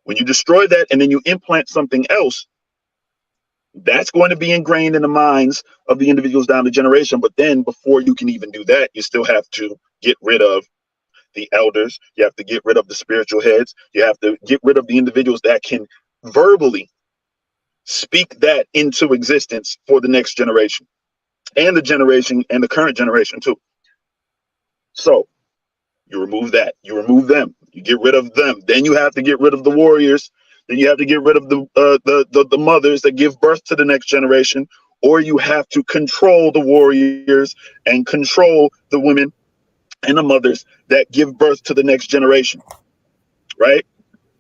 when you destroy that and then you implant something else, that's going to be ingrained in the minds of the individuals down the generation. But then before you can even do that, you still have to get rid of the elders. You have to get rid of the spiritual heads. You have to get rid of the individuals that can verbally speak that into existence for the next generation, and the current generation too. So you remove that, you remove them, you get rid of them. Then you have to get rid of the warriors. Then you have to get rid of the mothers that give birth to the next generation, or you have to control the warriors and control the women and the mothers that give birth to the next generation, right?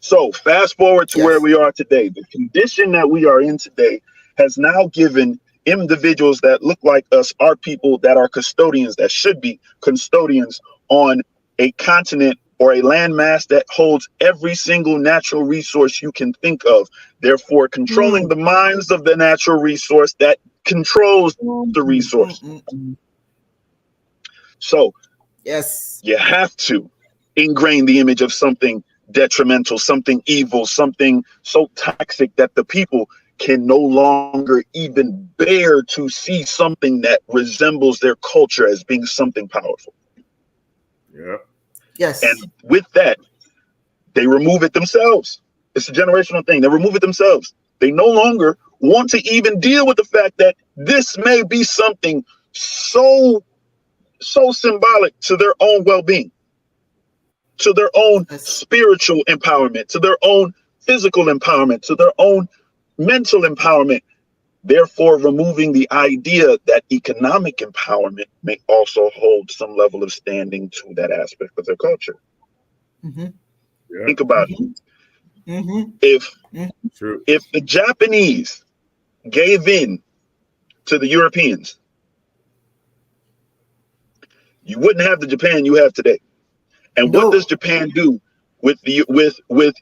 So fast forward to where we are today. The condition that we are in today has now given individuals that look like us, our people that are custodians, that should be custodians on a continent or a landmass that holds every single natural resource you can think of, therefore controlling the minds of the natural resource that controls the resource. So you have to ingrain the image of something detrimental, something evil, something so toxic that the people can no longer even bear to see something that resembles their culture as being something powerful. And with that, they remove it themselves. It's a generational thing. They remove it themselves. They no longer want to even deal with the fact that this may be something so so symbolic to their own well-being, to their own spiritual empowerment, to their own physical empowerment, to their own mental empowerment, therefore removing the idea that economic empowerment may also hold some level of standing to that aspect of their culture. Mm-hmm. Yeah. Think about it. Mm-hmm. If the Japanese gave in to the Europeans, you wouldn't have the Japan you have today. And what does Japan do with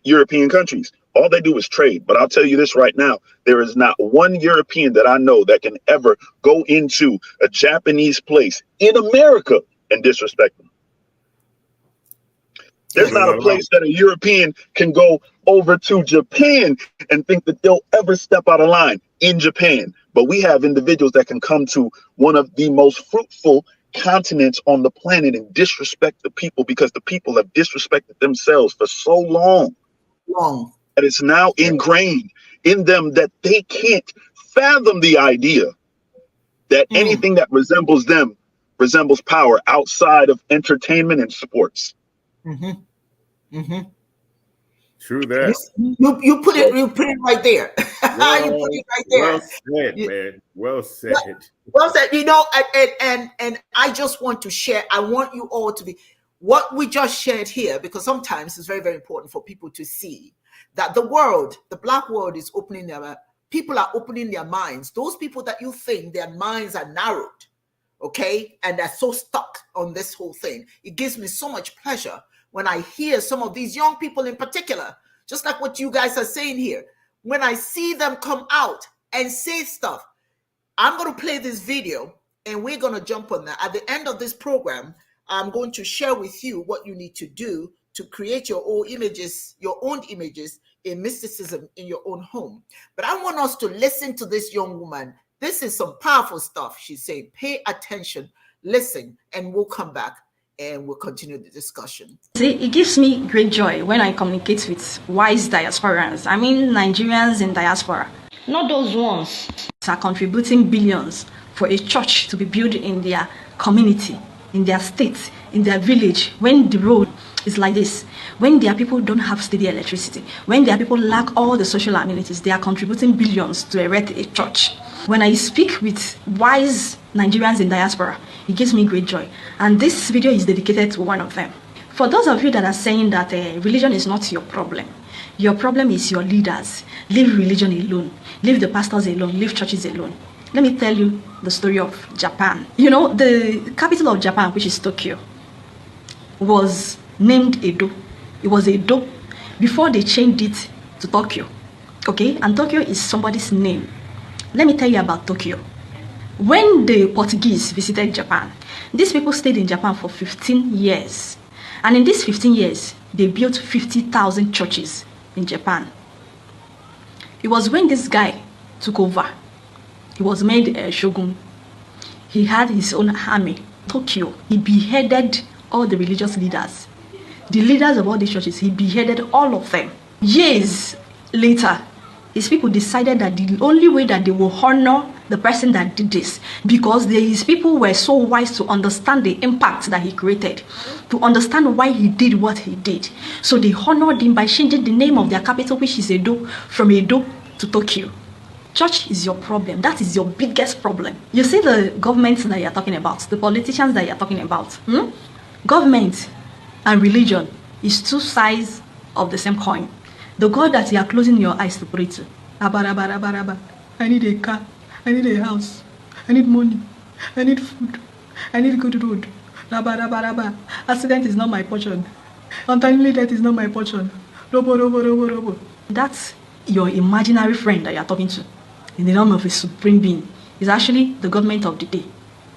European countries? All they do is trade. But I'll tell you this right now, there is not one European that I know that can ever go into a Japanese place in America and disrespect them. There's not a place that a European can go over to Japan and think that they'll ever step out of line in Japan. But we have individuals that can come to one of the most fruitful continents on the planet and disrespect the people because the people have disrespected themselves for so long. And it's now ingrained in them that they can't fathom the idea that anything that resembles them resembles power outside of entertainment and sports. Mm-hmm. Mm-hmm. True that. You put it right there. Well, you put it right there. Well said, man. Well said. Well said. You know, and I just want to share. I want you all to be what we just shared here, because sometimes it's very, very important for people to see that the world, the Black world, is opening their. People are opening their minds. Those people that you think their minds are narrowed, okay, and they're so stuck on this whole thing. It gives me so much pleasure when I hear some of these young people in particular, just like what you guys are saying here, when I see them come out and say stuff. I'm going to play this video and we're going to jump on that. At the end of this program, I'm going to share with you what you need to do to create your own images in mysticism in your own home. But I want us to listen to this young woman. This is some powerful stuff. She's saying, pay attention, listen, and we'll come back and we'll continue the discussion. See, it gives me great joy when I communicate with wise diasporans. I mean, Nigerians in diaspora. Not those ones are contributing billions for a church to be built in their community, in their state, in their village, when the road is like this, when their people don't have steady electricity, when their people lack all the social amenities, they are contributing billions to erect a church. When I speak with wise Nigerians in diaspora, it gives me great joy. And this video is dedicated to one of them. For those of you that are saying that religion is not your problem is your leaders. Leave religion alone. Leave the pastors alone. Leave churches alone. Let me tell you the story of Japan. You know, the capital of Japan, which is Tokyo, was named Edo. It was Edo before they changed it to Tokyo. Okay? And Tokyo is somebody's name. Let me tell you about Tokyo. When the Portuguese visited Japan, these people stayed in Japan for 15 years. And in these 15 years, they built 50,000 churches in Japan. It was when this guy took over. He was made a shogun. He had his own army. Tokyo, he beheaded all the religious leaders. The leaders of all these churches, he beheaded all of them. Years later, his people decided that the only way that they will honor the person that did this, because his people were so wise to understand the impact that he created, to understand why he did what he did. So they honored him by changing the name of their capital, which is Edo, from Edo to Tokyo. Church is your problem. That is your biggest problem. You see the government that you're talking about, the politicians that you're talking about. Government and religion is two sides of the same coin. The God that you are closing your eyes to pray to. I need a car. I need a house. I need money. I need food. I need good road. Accident is not my portion. Untimely death is not my portion. That's your imaginary friend that you are talking to in the name of a supreme being. Is actually the government of the day.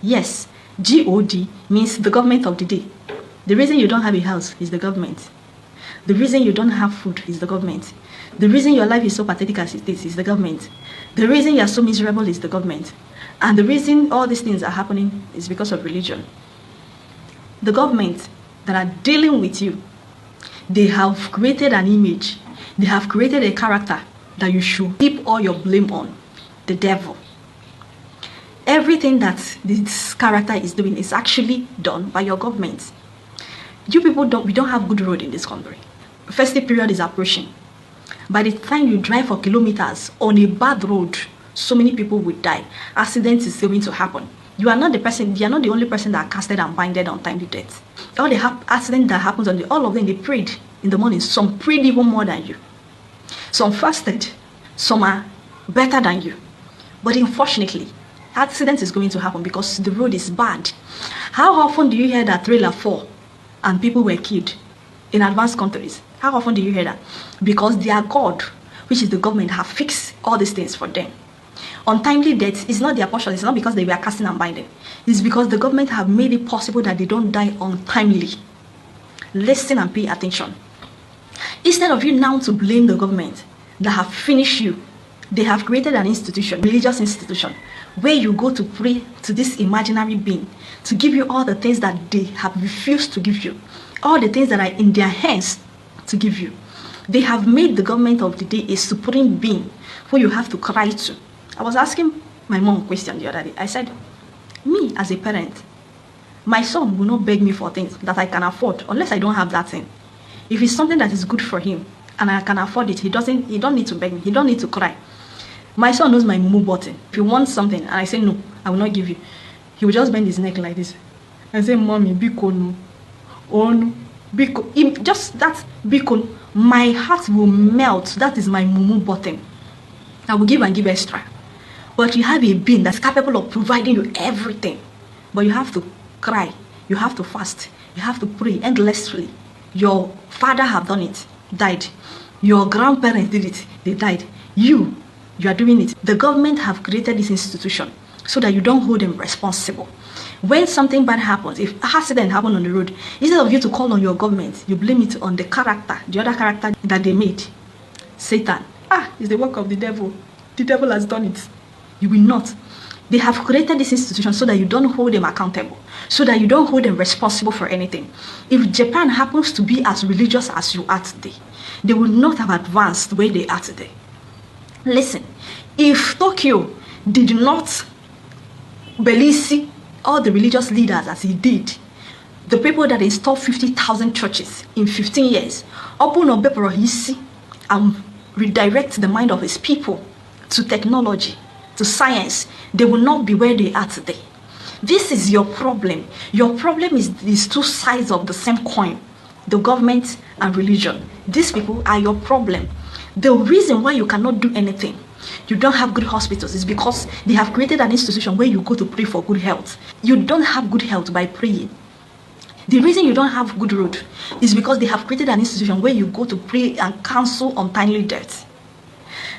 Yes, God means the government of the day. The reason you don't have a house is the government. The reason you don't have food is the government. The reason your life is so pathetic as it is the government. The reason you are so miserable is the government. And the reason all these things are happening is because of religion. The government that are dealing with you, they have created an image. They have created a character that you should keep all your blame on. The devil. Everything that this character is doing is actually done by your government. You people we don't have good road in this country. Festive period is approaching. By the time you drive for kilometers on a bad road, so many people will die. Accidents is going to happen. You are not the person, you are not the only person that casted and binded on timely death. All the accident that happens all of them, they prayed in the morning. Some prayed even more than you. Some fasted. Some are better than you. But unfortunately, accident is going to happen because the road is bad. How often do you hear that trailer fall and people were killed in advanced countries? How often do you hear that? Because their God, which is the government, have fixed all these things for them. Untimely death is not their portion. It's not because they were casting and binding. It's because the government have made it possible that they don't die untimely. Listen and pay attention. Instead of you now to blame the government that have finished you, they have created an institution, religious institution, where you go to pray to this imaginary being to give you all the things that they have refused to give you, all the things that are in their hands to give you. They have made the government of the day a supreme being who you have to cry to. I was asking my mom a question the other day. I said, me as a parent, my son will not beg me for things that I can afford unless I don't have that thing. If it's something that is good for him and I can afford it, he don't need to beg me. He don't need to cry. My son knows my mumu button. If he wants something and I say no, I will not give you, he will just bend his neck like this. I say, mommy, biko no. Oh no. Biko. Just that biko, my heart will melt. That is my mumu button. I will give and give extra. But you have a being that's capable of providing you everything. But you have to cry. You have to fast. You have to pray endlessly. Your father have done it, died. Your grandparents did it, they died. You are doing it. The government have created this institution so that you don't hold them responsible. When something bad happens, if an accident happens on the road, instead of you to call on your government, you blame it on the character, the other character that they made. Satan. It's the work of the devil. The devil has done it. You will not. They have created this institution so that you don't hold them accountable, so that you don't hold them responsible for anything. If Japan happens to be as religious as you are today, they will not have advanced the way they are today. Listen, if Tokyo did not believe all the religious leaders as he did, the people that installed 50,000 churches in 15 years, open up and redirect the mind of his people to technology, to science, they will not be where they are today. This is your problem. Your problem is these two sides of the same coin, the government and religion. These people are your problem. The reason why you cannot do anything, you don't have good hospitals, is because they have created an institution where you go to pray for good health. You don't have good health by praying. The reason you don't have good road is because they have created an institution where you go to pray and counsel untimely death.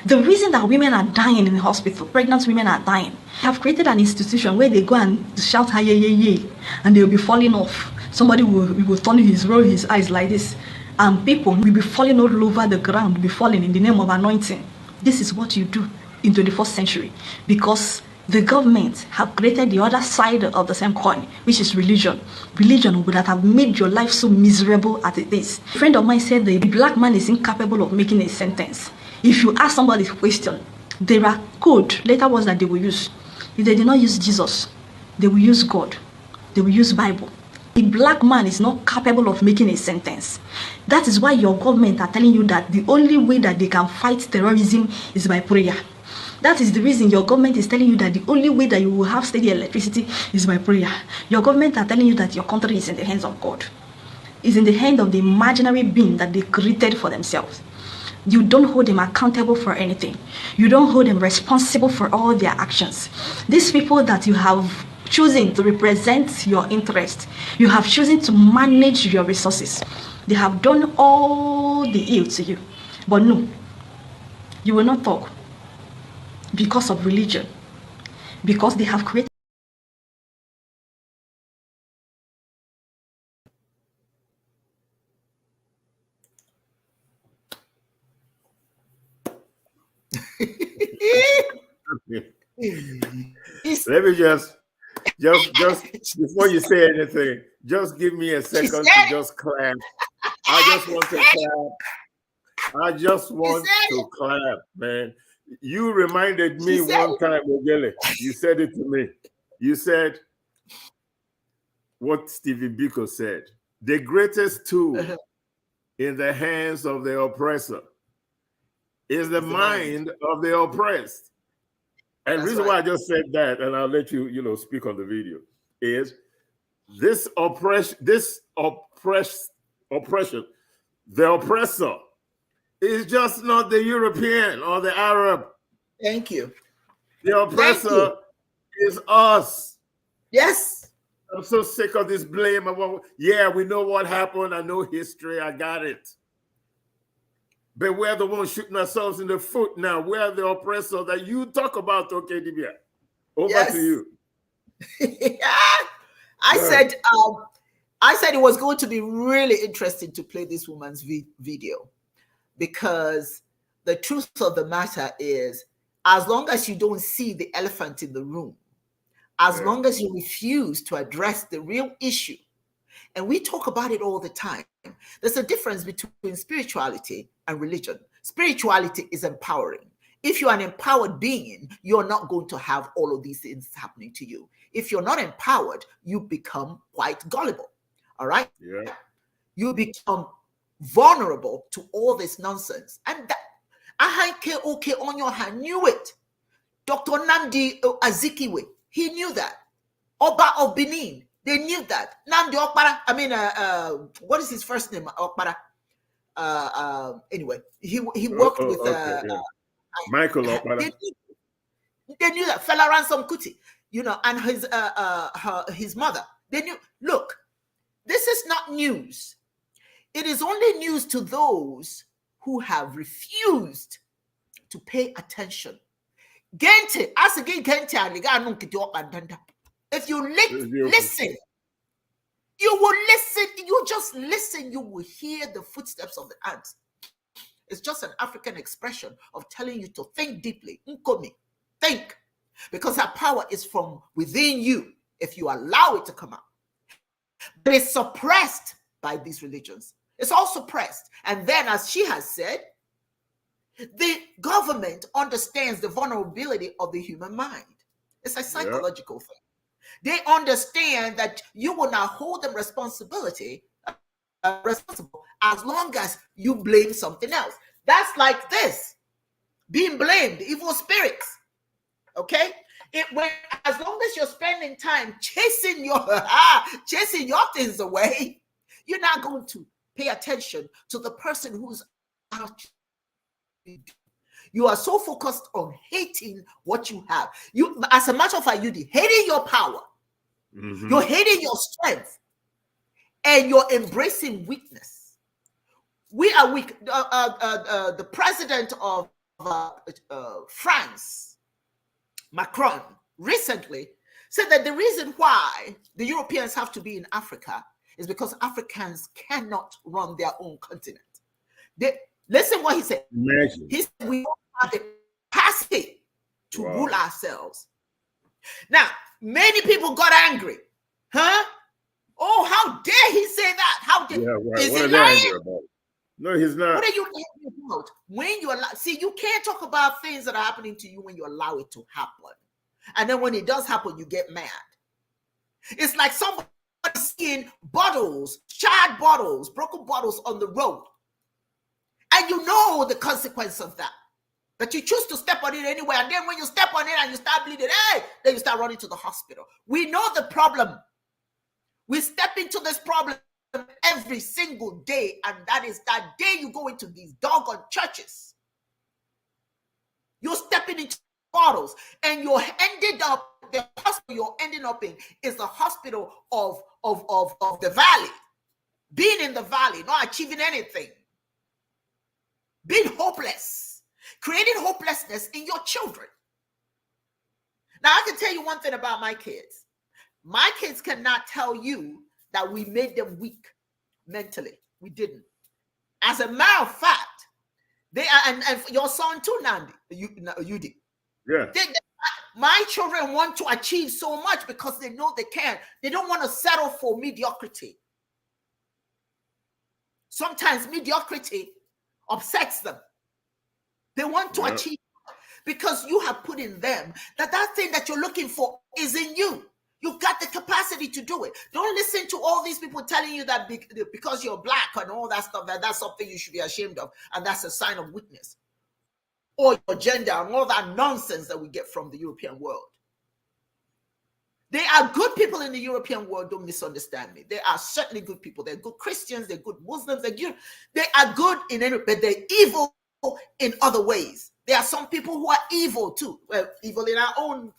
The reason that women are dying in the hospital, pregnant women are dying, have created an institution where they go and shout, "Hey, hey, hey," and they'll be falling off. Somebody will turn roll his eyes like this, and people will be falling all over the ground, will be falling in the name of anointing. This is what you do in 21st century because the government have created the other side of the same coin, which is religion. Religion would have made your life so miserable as it is. A friend of mine said the black man is incapable of making a sentence. If you ask somebody a question, there are code, later words that they will use. If they did not use Jesus, they will use God. They will use Bible. A black man is not capable of making a sentence. That is why your government are telling you that the only way that they can fight terrorism is by prayer. That is the reason your government is telling you that the only way that you will have steady electricity is by prayer. Your government are telling you that your country is in the hands of God. It's in the hand of the imaginary being that they created for themselves. You don't hold them accountable for anything. You don't hold them responsible for all their actions. These people that you have chosen to represent your interest, you have chosen to manage your resources, they have done all the ill to you. But no, you will not talk because of religion, because they have created Let me just before you say anything, just give me a second to just clap. I just want to clap. I just want to clap, man. You reminded me one time, Ogele. You said it to me. You said what Stevie Biko said. The greatest tool in the hands of the oppressor is the mind of the oppressed. And the reason why I just said that, and I'll let you, speak on the video, is this oppression, the oppressor is just not the European or the Arab. Thank you. The oppressor is us. Yes. I'm so sick of this blame. Yeah, we know what happened. I know history. I got it. But we're the ones shooting ourselves in the foot now. We're the oppressor that you talk about, okay, Dibia. Over to you. I said it was going to be really interesting to play this woman's video, because the truth of the matter is, as long as you don't see the elephant in the room, as long as you refuse to address the real issue, and we talk about it all the time, there's a difference between spirituality and religion. Spirituality is empowering. If you're an empowered being, you're not going to have all of these things happening to you. If you're not empowered, you become quite gullible. All right? Yeah. You become vulnerable to all this nonsense. And that Ahaike Oke Onyoha knew it. Dr. Nnamdi Azikiwe, he knew that. Oba of Benin, they knew that. Nnamdi Okpara, what is his first name? Okpara. Anyway, he worked with Michael Okpara. They knew that. Fela Ransom Kuti, and his mother. They knew. Look, this is not news. It is only news to those who have refused to pay attention. Gente, as again, if you listen, you will listen. You just listen. You will hear the footsteps of the ants. It's just an African expression of telling you to think deeply. Nkomi, think, because that power is from within you if you allow it to come out. But it's suppressed by these religions. It's all suppressed. And then, as she has said, the government understands the vulnerability of the human mind. It's a psychological thing. They understand that you will not hold them responsible as long as you blame something else. That's like this, being blamed, evil spirits. Okay? As long as you're spending time chasing your things away, you're not going to pay attention to the person who's out. You are so focused on hating what you have. You, as a matter of fact, you're hating your power. Mm-hmm. You're hating your strength, and you're embracing weakness. We are weak. The president of France, Macron, recently said that the reason why the Europeans have to be in Africa is because Africans cannot run their own continent. Listen what he said. Imagine. He said we don't have the capacity to rule ourselves. Now, many people got angry. Huh? Oh, how dare he say that? How dare is he lying? No, he's not. What are you angry about? When you allow, see, you can't talk about things that are happening to you when you allow it to happen. And then when it does happen, you get mad. It's like somebody seeing bottles, charred bottles, broken bottles on the road. And you know the consequence of that. But you choose to step on it anyway. And then when you step on it and you start bleeding, then you start running to the hospital. We know the problem. We step into this problem every single day. And that is that day you go into these doggone churches. You're stepping into bottles. And you're ended up, the hospital you're ending up in is the hospital of the valley. Being in the valley, not achieving anything. Being hopeless, creating hopelessness in your children. Now, I can tell you one thing about my kids. My kids cannot tell you that we made them weak mentally. We didn't. As a matter of fact, they are, and your son too, Nandi, you did. Yeah. My children want to achieve so much because they know they can. They don't want to settle for mediocrity. Sometimes mediocrity upsets them. They want to achieve. because you have put in them that thing that you're looking for is in you. You've got the capacity to do it. Don't listen to all these people telling you that because you're black and all that stuff, that's something you should be ashamed of, and that's a sign of weakness. Or your gender and all that nonsense that we get from the European world. There are good people in the European world, don't misunderstand me. There are certainly good people. They're good Christians, they're good Muslims, they are good in any, but they're evil in other ways. There are some people who are evil too, evil in our own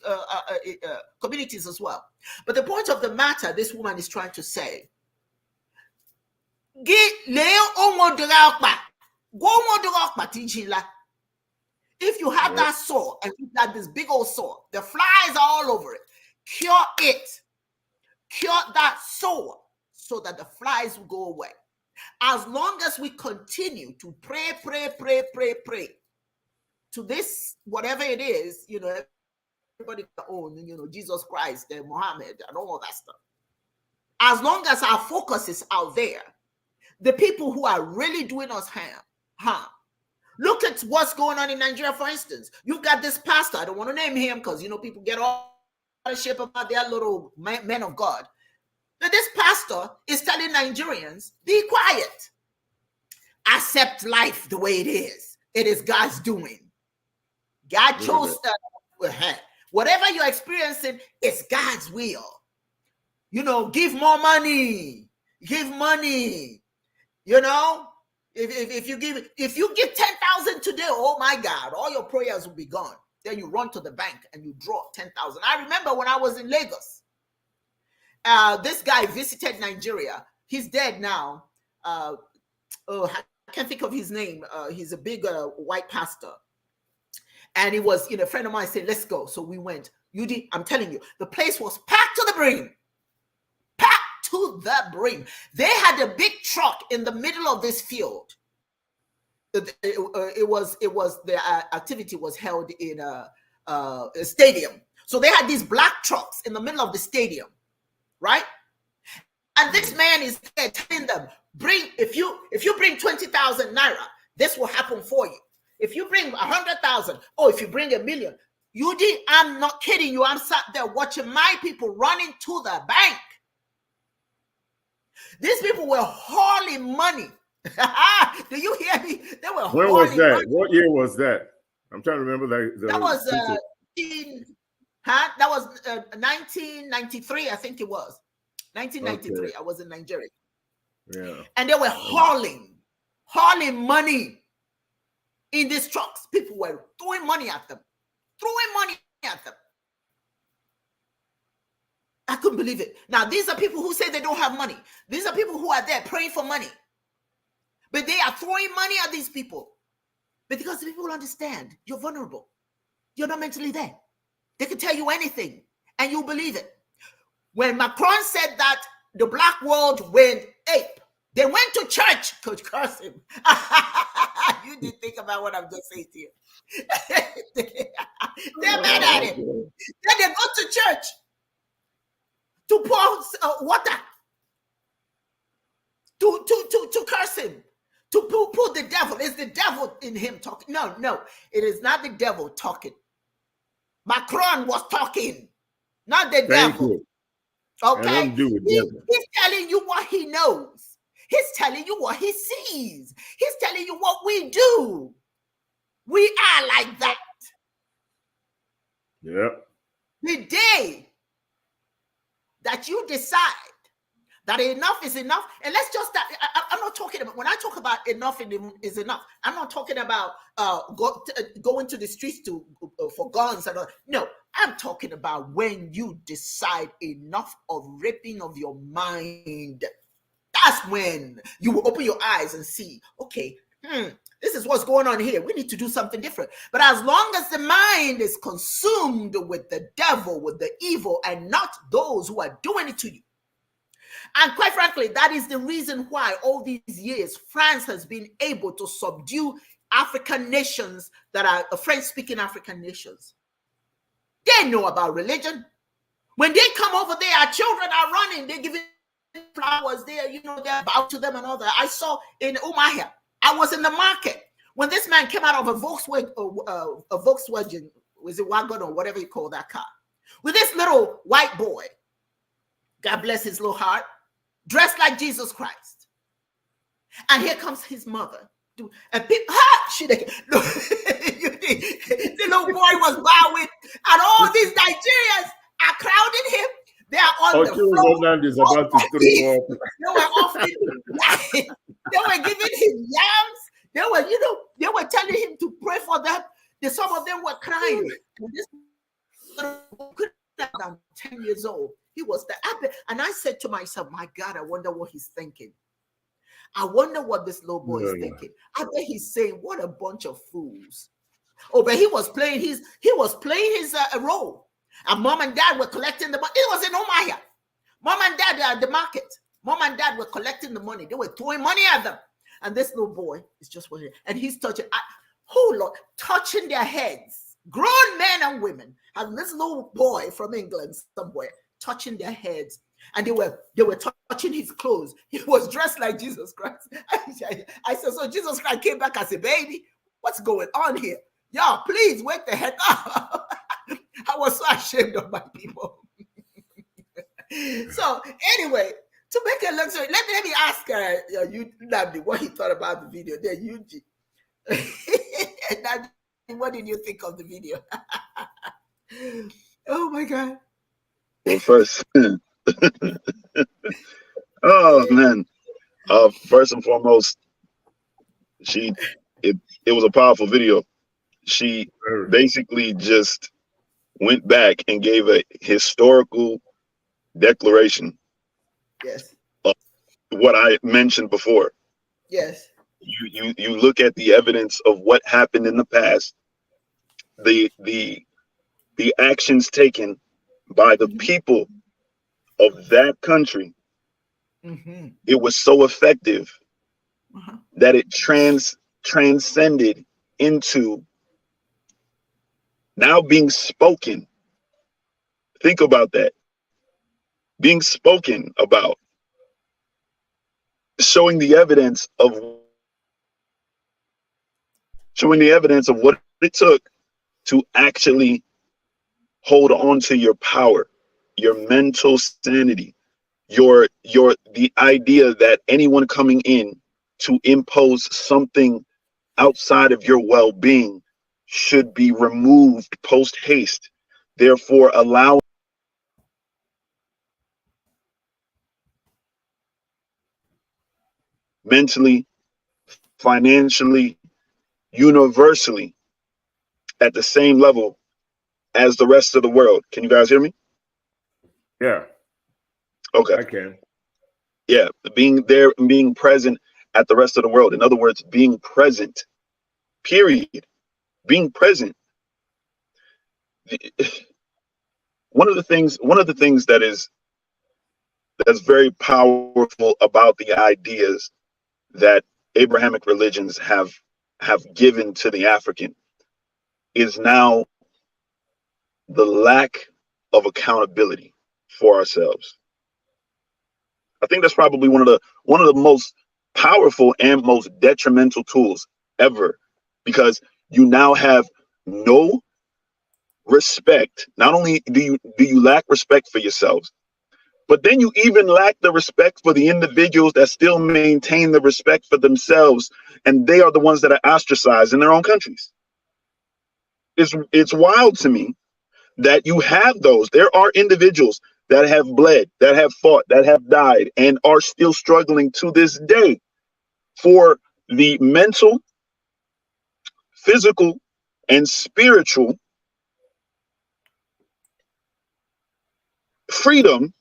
communities as well. But the point of the matter, this woman is trying to say, if you have that sore and you've got this big old sore, the flies are all over it, cure it. Cure that sore so that the flies will go away. As long as we continue to pray to this, whatever it is, everybody own, Jesus Christ, Muhammad, and all that stuff. As long as our focus is out there, the people who are really doing us harm. Look at what's going on in Nigeria, for instance. You've got this pastor, I don't want to name him because, people get all out of shape about their little men of God. But this pastor is telling Nigerians, be quiet. Accept life the way it is. It is God's doing. God chose that. Whatever you're experiencing, it's God's will. Give more money. Give money. If you give 10,000 today, oh my God, all your prayers will be gone. Then you run to the bank and you draw 10,000. I remember when I was in Lagos, this guy visited Nigeria. He's dead now. I can't think of his name. He's a big white pastor. And he was, a friend of mine said, let's go. So we went. I'm telling you, the place was packed to the brim. Packed to the brim. They had a big truck in the middle of this field. It was the activity was held in a stadium. So they had these black trucks in the middle of the stadium, right? And this man is there telling them, if you bring 20,000 naira, this will happen for you. If you bring 100,000, or if you bring 1 million, I'm not kidding you. I'm sat there watching my people running to the bank. These people were hauling money. Do you hear me? They were. When was that? Money. What year was that? I'm trying to remember that. That was that was 1993, I think it was. 1993. Okay. I was in Nigeria. Yeah. And they were hauling money in these trucks. People were throwing money at them. I couldn't believe it. Now, these are people who say they don't have money. These are people who are there praying for money. But they are throwing money at these people. But because the people understand, you're vulnerable. You're not mentally there. They can tell you anything, and you'll believe it. When Macron said that the black world went ape, they went to church to curse him. You didn't think about what I'm just saying to you. They're mad at him. Then they go to church to pour water, to curse him, to put the devil. Is the devil in him talking? No, it is not the devil talking. Macron was talking, not the devil. You. Okay? He's telling you what he knows. He's telling you what he sees. He's telling you what we do. We are like that. Yep. The day that you decide that enough is enough, and let's just, I'm not talking about, when I talk about enough is enough, I'm not talking about going to the streets for guns and all. No, I'm talking about when you decide enough of ripping of your mind. That's when you will open your eyes and see, okay, this is what's going on here. We need to do something different. But as long as the mind is consumed with the devil, with the evil, and not those who are doing it to you. And quite frankly, that is the reason why all these years, France has been able to subdue African nations that are French-speaking African nations. They know about religion. When they come over there, our children are running. They're giving flowers there, they're about to them and all that. I saw in Umahia, I was in the market when this man came out of a Volkswagen, was it wagon or whatever you call that car, with this little white boy, God bless his little heart, dressed like Jesus Christ. And here comes his mother. And people, the little boy was bowing, and all these Nigerians are crowding him. They are on the floor. Is about to throw up. They were offering him. They were giving him yams. They were, they were telling him to pray for them. Some of them were crying. And this little boy could have been 10 years old. He was the apple. And I said to myself, my God, I wonder what he's thinking. I wonder what this little boy is thinking. I bet he's saying, what a bunch of fools. Oh, but he was playing his role. And mom and dad were collecting the money. It was in Omaya. Mom and dad are at the market. Mom and dad were collecting the money. They were throwing money at them. And this little boy is just watching. And he's touching, touching their heads. Grown men and women. And this little boy from England somewhere touching their heads. And they were touching his clothes. He was dressed like Jesus Christ. I said, so Jesus Christ came back as a baby? What's going on here? Y'all, please wake the heck up. I was so ashamed of my people. So anyway, to make it look so, let me ask you, Nandi, what he thought about the video. Then Yuji. Nandi, what did you think of the video? Oh my God. Well, first, oh man. First and foremost, it was a powerful video. She basically just went back and gave a historical declaration. Yes. Of what I mentioned before. Yes. You look at the evidence of what happened in the past, the actions taken by the people of that country. It was so effective that it transcended into now being spoken. Think about that. Being spoken about. Showing the evidence of what it took to actually hold on to your power, your mental sanity, the idea that anyone coming in to impose something outside of your well-being should be removed post haste, therefore allow mentally, financially, universally at the same level as the rest of the world. Can you guys hear me? Yeah. Okay. I can. Yeah, being there, being present at the rest of the world. In other words, being present, period. Being present. One of the things that's very powerful about the ideas that Abrahamic religions have given to the African is now the lack of accountability for ourselves. I think that's probably one of the most powerful and most detrimental tools ever, because you now have no respect. Not only do you lack respect for yourselves, but then you even lack the respect for the individuals that still maintain the respect for themselves, and they are the ones that are ostracized in their own countries. It's wild to me that you have those. There are individuals that have bled, that have fought, that have died, and are still struggling to this day for the mental, physical, and spiritual freedom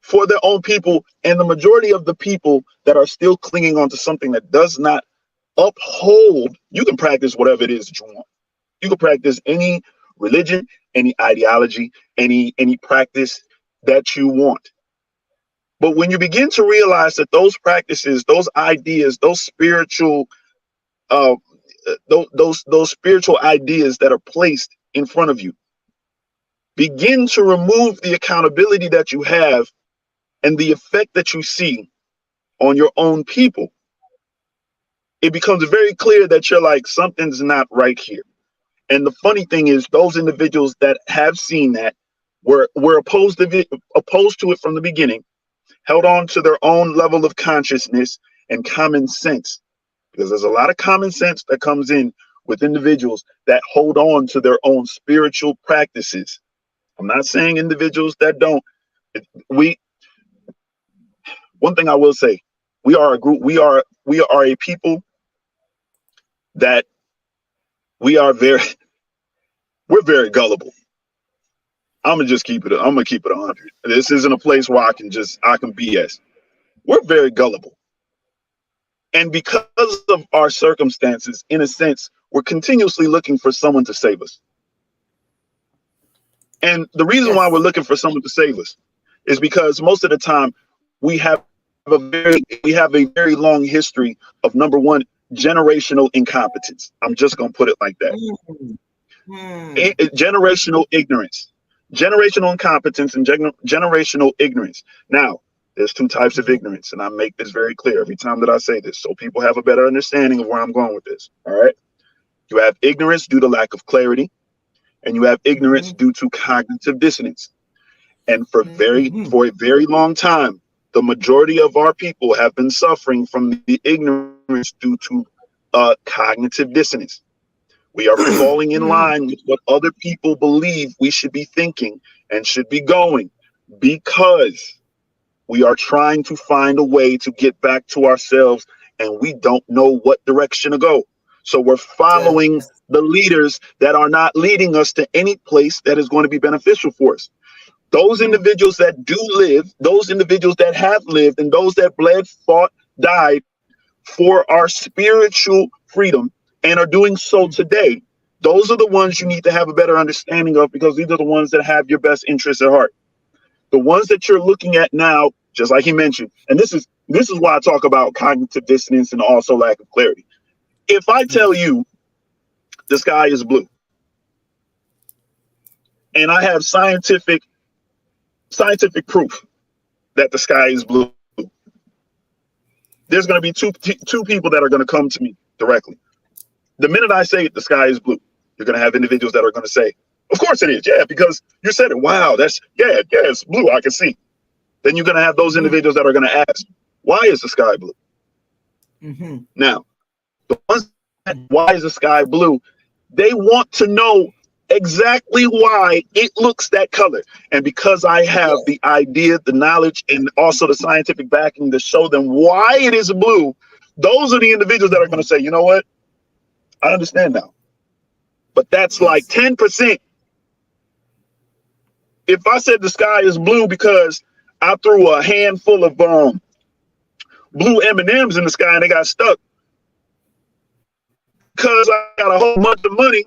for their own people. And the majority of the people that are still clinging on to something that does not uphold, you can practice whatever it is that you want. You can practice any religion, any ideology, any practice that you want. But when you begin to realize that those practices, those ideas, those spiritual those spiritual ideas that are placed in front of you, begin to remove the accountability that you have and the effect that you see on your own people, it becomes very clear that you're like, something's not right here. And the funny thing is, those individuals that have seen that were opposed to it from the beginning, held on to their own level of consciousness and common sense, because there's a lot of common sense that comes in with individuals that hold on to their own spiritual practices. I'm not saying individuals that don't. One thing I will say, we are a group, we are a people that we're very gullible. I'm gonna keep it 100. This isn't a place where I can BS. We're very gullible. And because of our circumstances, in a sense, we're continuously looking for someone to save us. And the reason why we're looking for someone to save us is because most of the time we have a very long history of, number one, generational incompetence. I'm just going to put it like that. Generational ignorance, generational incompetence, and generational ignorance. Now, there's two types of ignorance, and I make this very clear every time that I say this, so people have a better understanding of where I'm going with this. All right. You have ignorance due to lack of clarity, and you have ignorance due to cognitive dissonance. And for a very long time, the majority of our people have been suffering from the ignorance due to cognitive dissonance. We are falling in line with what other people believe we should be thinking and should be going, because we are trying to find a way to get back to ourselves, and we don't know what direction to go. So we're following the leaders that are not leading us to any place that is going to be beneficial for us. Those individuals that do live, those individuals that have lived, and those that bled, fought, died for our spiritual freedom and are doing so today, those are the ones you need to have a better understanding of, because these are the ones that have your best interests at heart. The ones that you're looking at now, just like he mentioned, and this is why I talk about cognitive dissonance and also lack of clarity. If I tell you the sky is blue, and I have scientific proof that the sky is blue, there's going to be two people that are going to come to me directly. The minute I say the sky is blue, you're going to have individuals that are going to say, of course it is. Yeah, because you said it. Wow, it's blue. I can see. Then you're going to have those individuals that are going to ask, why is the sky blue? Now, the ones that, why is the sky blue? They want to know exactly why it looks that color. And because I have the idea, the knowledge, and also the scientific backing to show them why it is blue, those are the individuals that are going to say, you know what? I understand now. But that's like 10%. If I said the sky is blue because I threw a handful of blue M&Ms in the sky and they got stuck, because I got a whole bunch of money,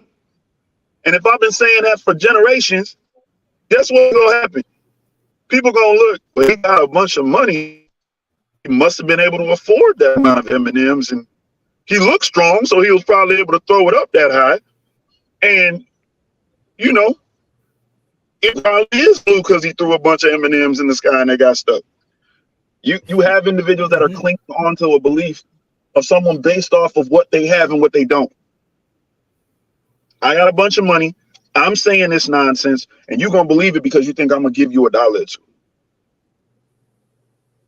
and if I've been saying that for generations, guess what's gonna happen? People gonna look, well, he got a bunch of money. He must have been able to afford that amount of M&Ms, and he looked strong, so he was probably able to throw it up that high. And you know, it probably is blue because he threw a bunch of M&Ms in the sky and they got stuck. You have individuals that are clinging onto a belief of someone based off of what they have and what they don't. I got a bunch of money. I'm saying this nonsense, and you're going to believe it because you think I'm going to give you $1.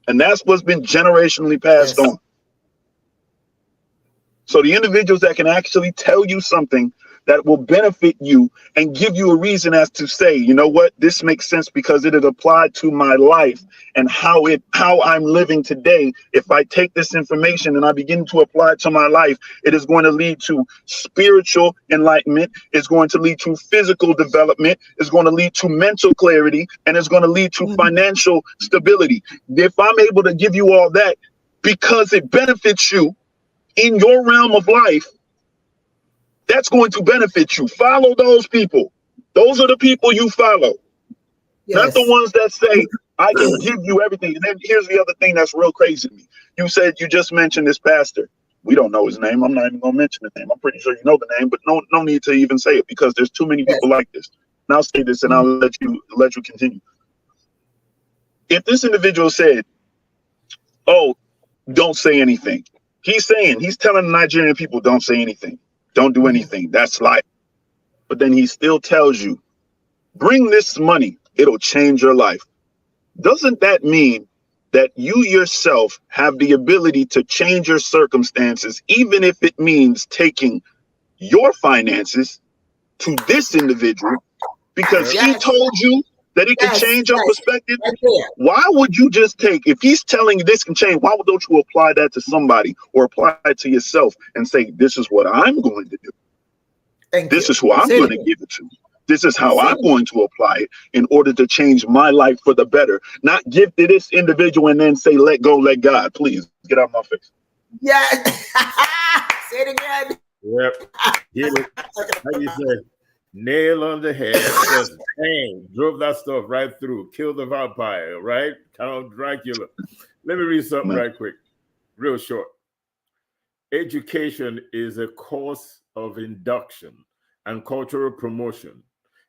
And that's what's been generationally passed on. So the individuals that can actually tell you something that will benefit you and give you a reason as to say, you know what, this makes sense because it is applied to my life and how I'm living today. If I take this information and I begin to apply it to my life, it is going to lead to spiritual enlightenment. It's going to lead to physical development. It's going to lead to mental clarity, and it's going to lead to financial stability. If I'm able to give you all that because it benefits you in your realm of life, that's going to benefit you. Follow those people. Those are the people you follow. Not the ones that say, I can give you everything. And then here's the other thing that's real crazy to me. You just mentioned this pastor. We don't know his name. I'm not even going to mention his name. I'm pretty sure you know the name, but no need to even say it because there's too many people like this. And I'll say this and I'll let you continue. If this individual said, oh, don't say anything, He's telling the Nigerian people, don't say anything. Don't do anything. That's life. But then he still tells you, bring this money. It'll change your life. Doesn't that mean that you yourself have the ability to change your circumstances, even if it means taking your finances to this individual because he told you that it can change your perspective? Why would you just take, if he's telling you this can change, why don't you apply that to somebody or apply it to yourself and say, this is what I'm going to do. This is who I'm going to give it to. This is how I'm going to apply it in order to change my life for the better. Not give to this individual and then say, let go, let God. Please get out my face. Yeah. Say it again. Yep. Get it. How you say? Nail on the head. Just bang. Drove that stuff right through. Kill the vampire, right? Count Dracula. Let me read something right quick. Real short. Education is a course of induction and cultural promotion,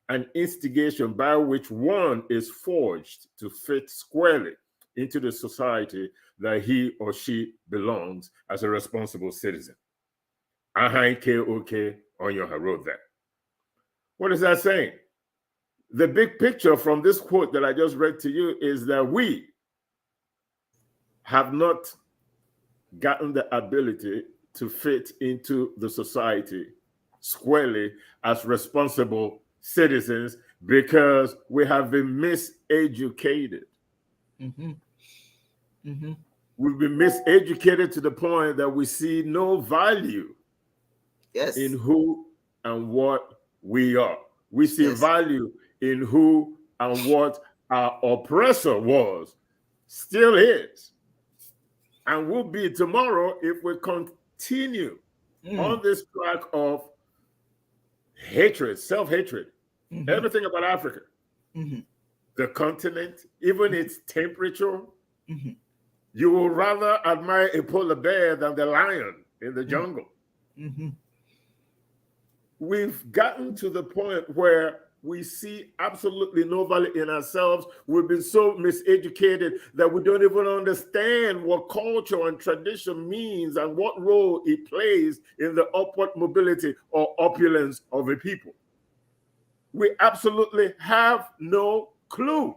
an instigation by which one is forged to fit squarely into the society that he or she belongs as a responsible citizen. K-O-K on your wrote that. What is that saying? The big picture from this quote that I just read to you is that we have not gotten the ability to fit into the society squarely as responsible citizens because we have been miseducated. We've been miseducated to the point that we see no value in who and what we are. We see value in who and what our oppressor was, still is, and will be tomorrow if we continue on this track of hatred, self-hatred, everything about Africa, the continent, even its temperature. You will rather admire a polar bear than the lion in the jungle. We've gotten to the point where we see absolutely no value in ourselves. We've been so miseducated that we don't even understand what culture and tradition means and what role it plays in the upward mobility or opulence of a people. We absolutely have no clue.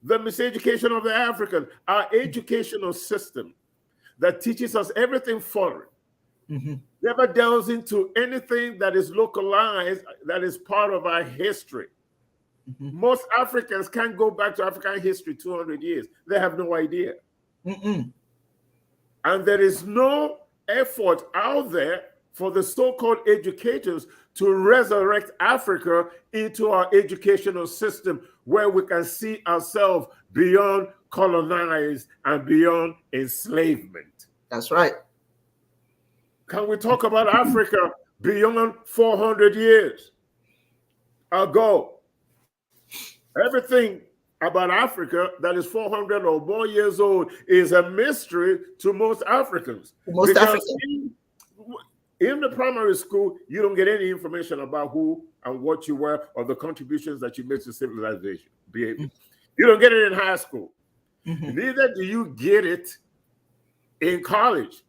The miseducation of the African, our educational system that teaches us everything foreign, never delves into anything that is localized, that is part of our history. Most Africans can't go back to African history 200 years. They have no idea. And there is no effort out there for the so-called educators to resurrect Africa into our educational system where we can see ourselves beyond colonized and beyond enslavement. That's right. Can we talk about Africa beyond 400 years ago? Everything about Africa that is 400 or more years old is a mystery to most Africans. Most Africans. In the primary school, you don't get any information about who and what you were or the contributions that you made to civilization. You don't get it in high school. Neither do you get it in college.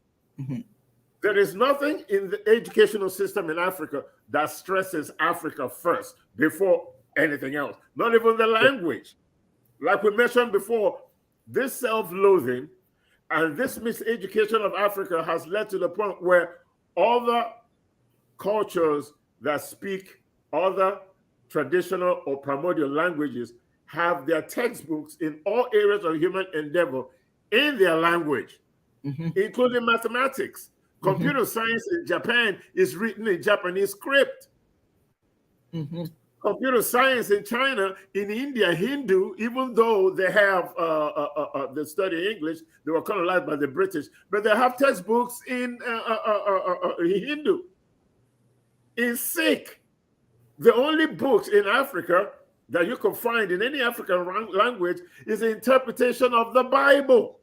There is nothing in the educational system in Africa that stresses Africa first before anything else. Not even the language. Like we mentioned before, this self-loathing and this miseducation of Africa has led to the point where other cultures that speak other traditional or primordial languages have their textbooks in all areas of human endeavor in their language, including mathematics. Computer science in Japan is written in Japanese script. Computer science in China, in India, Hindu, even though they have they study English, they were colonized by the British, but they have textbooks in Hindu. In Sikh, the only books in Africa that you can find in any African language is the interpretation of the Bible.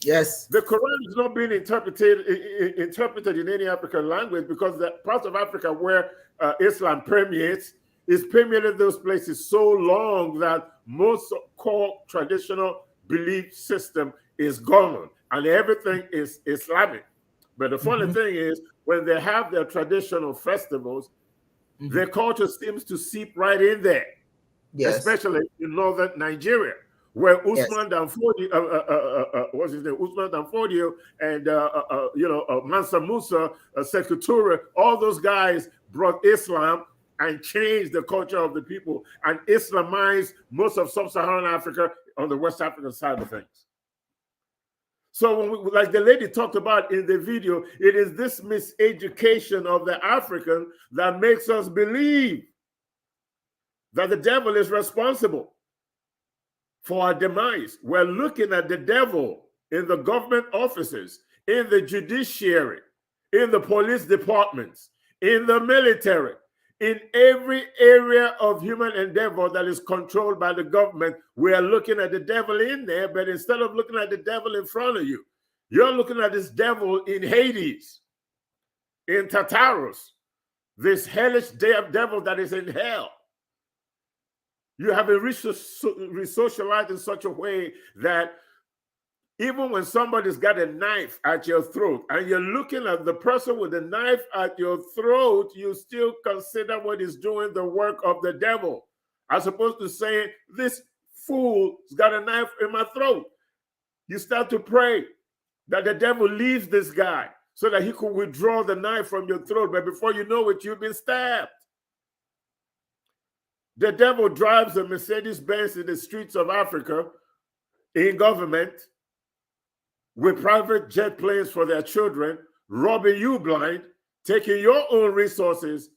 Yes. The Quran is not being interpreted in any African language because the parts of Africa where Islam permeates is permeated those places so long that most core traditional belief system is gone and everything is Islamic. But the funny thing is, when they have their traditional festivals, their culture seems to seep right in there, especially in northern Nigeria, where Usman Danfodio, what's his name? Usman Danfodio and Mansa Musa, Sekou Touré, all those guys brought Islam and changed the culture of the people and Islamized most of sub-Saharan Africa on the West African side of things. So when we, like the lady talked about in the video, it is this miseducation of the African that makes us believe that the devil is responsible for our demise. We're looking at the devil in the government offices, in the judiciary, in the police departments, in the military, in every area of human endeavor that is controlled by the government. We are looking at the devil in there, but instead of looking at the devil in front of you, you're looking at this devil in Hades, in Tartarus, this hellish devil that is in hell. You have been re-socialized in such a way that even when somebody's got a knife at your throat and you're looking at the person with the knife at your throat, you still consider what is doing the work of the devil, as opposed to saying, this fool's got a knife in my throat. You start to pray that the devil leaves this guy so that he could withdraw the knife from your throat. But before you know it, you've been stabbed. The devil drives a Mercedes-Benz in the streets of Africa in government, with private jet planes for their children, robbing you blind, taking your own resources.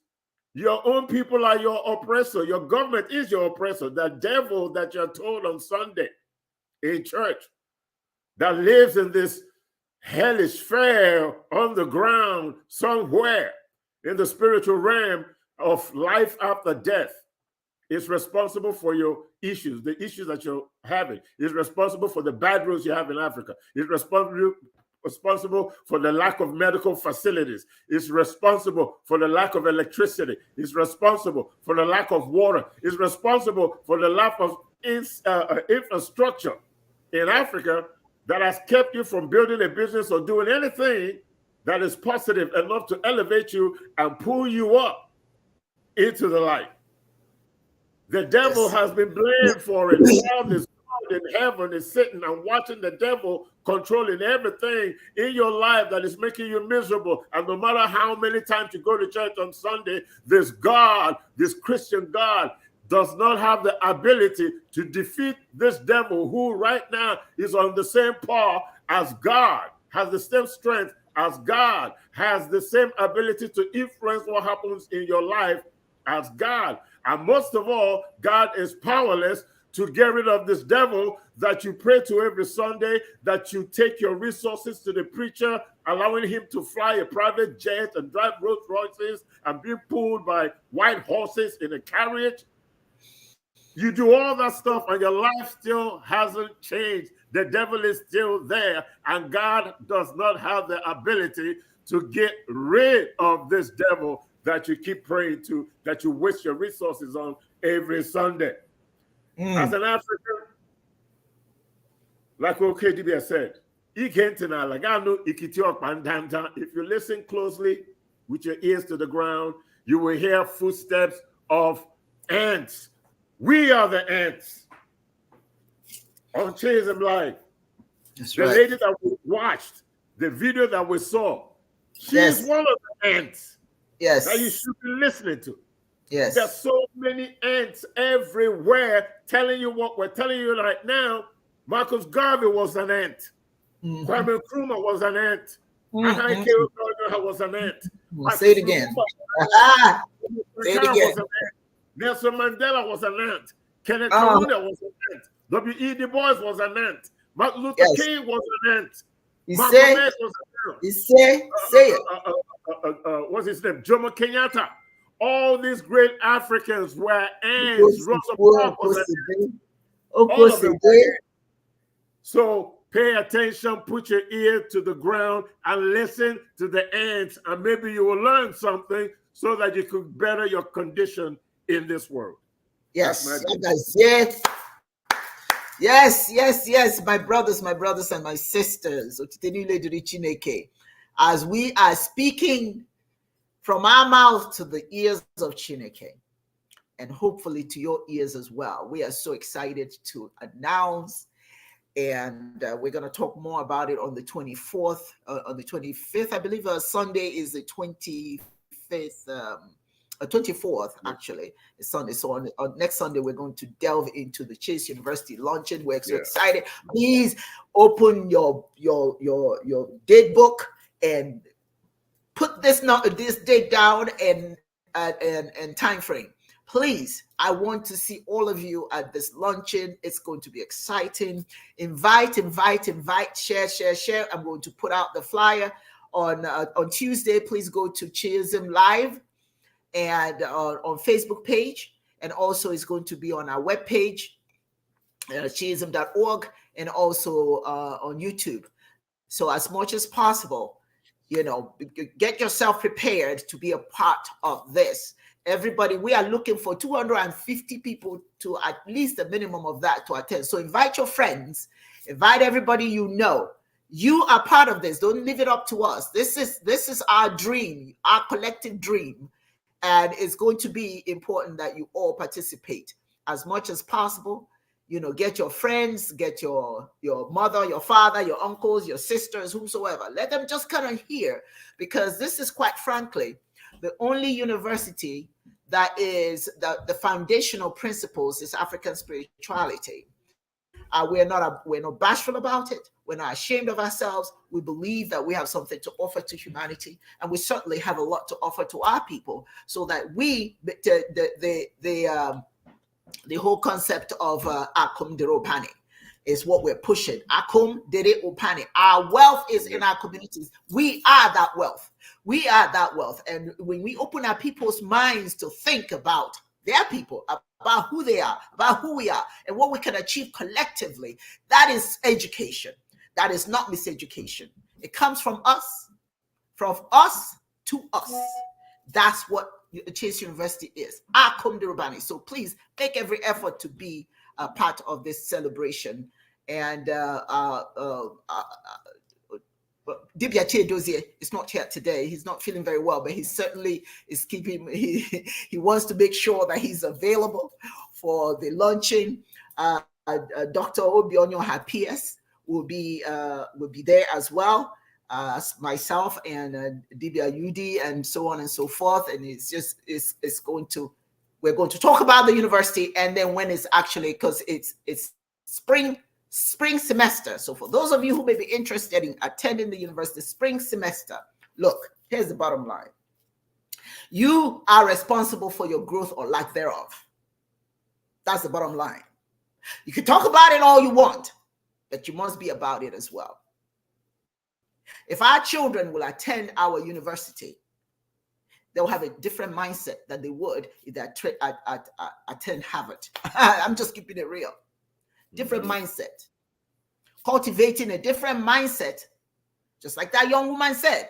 Your own people are your oppressor. Your government is your oppressor. The devil that you're told on Sunday in church that lives in this hellish fair on the ground somewhere in the spiritual realm of life after death is responsible for your issues, the issues that you're having. Is responsible for the bad roads you have in Africa. Is responsible for the lack of medical facilities. Is responsible for the lack of electricity. Is responsible for the lack of water. Is responsible for the lack of infrastructure in Africa that has kept you from building a business or doing anything that is positive enough to elevate you and pull you up into the light. The devil has been blamed for it. All this God in heaven is sitting and watching the devil controlling everything in your life that is making you miserable. And no matter how many times you go to church on Sunday, this God, this Christian God, does not have the ability to defeat this devil who right now is on the same par as God, has the same strength as God, has the same ability to influence what happens in your life as God. And most of all, God is powerless to get rid of this devil that you pray to every Sunday, that you take your resources to the preacher, allowing him to fly a private jet and drive Rolls Royces and be pulled by white horses in a carriage. You do all that stuff and your life still hasn't changed. The devil is still there, and God does not have the ability to get rid of this devil that you keep praying to, that you waste your resources on every Sunday. As an African, like Dibias said, if you listen closely with your ears to the ground, you will hear footsteps of ants. We are the ants on ChiismLive. That's the lady that we watched, the video that we saw, she's one of the ants. Yes. That you should be listening to. Yes. There's so many ants everywhere telling you what we're telling you right now. Marcus Garvey was an ant. Kwame Nkrumah was an ant. Ahai Kewuka was an ant. Say it again. Say it again. Nelson Mandela was an ant. Kenneth Kaunda was an ant. W.E. Du Bois was an ant. Martin Luther King was an ant. Malcolm X was an ant. Say it. What's his name? Jomo Kenyatta. All these great Africans were ants. Rosa Parks was an ant. So pay attention, put your ear to the ground and listen to the ants, and maybe you will learn something so that you could better your condition in this world. Yes. Yes. Yes, my brothers and my sisters, as we are speaking from our mouth to the ears of Chineke, and hopefully to your ears as well. We are so excited to announce, and we're going to talk more about it on the 24th, on the 25th, I believe. Sunday is the 25th. 24th, actually, is Sunday. So on next Sunday, we're going to delve into the Chase University launching. We're so excited. Please open your date book and put this date down and time frame. Please, I want to see all of you at this luncheon. It's going to be exciting. Invite, share. I'm going to put out the flyer on Tuesday. Please go to ChiismLive and on Facebook page, and also it's going to be on our webpage, chiism.org, and also on YouTube. So as much as possible, get yourself prepared to be a part of this. Everybody, we are looking for 250 people to at least a minimum of that to attend. So invite your friends, invite everybody you know. You are part of this. Don't leave it up to us. This is our dream, our collective dream. And it's going to be important that you all participate as much as possible. Get your friends, get your mother, your father, your uncles, your sisters, whosoever. Let them just kind of hear, because this is, quite frankly, the only university that is the foundational principles is African spirituality. We're not bashful about it. We're not ashamed of ourselves. We believe that we have something to offer to humanity, and we certainly have a lot to offer to our people, so that the whole concept of akum deropani is what we're pushing. Akum dere opani. Our wealth is in our communities. We are that wealth. And when we open our people's minds to think about their people, about who they are, about who we are, and what we can achieve collectively, that is education. That is not miseducation. It comes from us to us. That's what Chase University is. Akum Derubani. So please make every effort to be a part of this celebration. And Dibias Dozier is not here today. He's not feeling very well, but he certainly is keeping. He wants to make sure that he's available for the launching. Dr. Obionyo Hapias will be there as well. Myself and Dibias UD and so on and so forth. And we're going to talk about the university, and then when it's actually, because it's spring semester. So for those of you who may be interested in attending the university spring semester, look, here's the bottom line. You are responsible for your growth or lack thereof. That's the bottom line. You can talk about it all you want, but you must be about it as well. If our children will attend our university, they'll have a different mindset than they would if they attend Harvard. I'm just keeping it real. Different mindset. Cultivating a different mindset, just like that young woman said.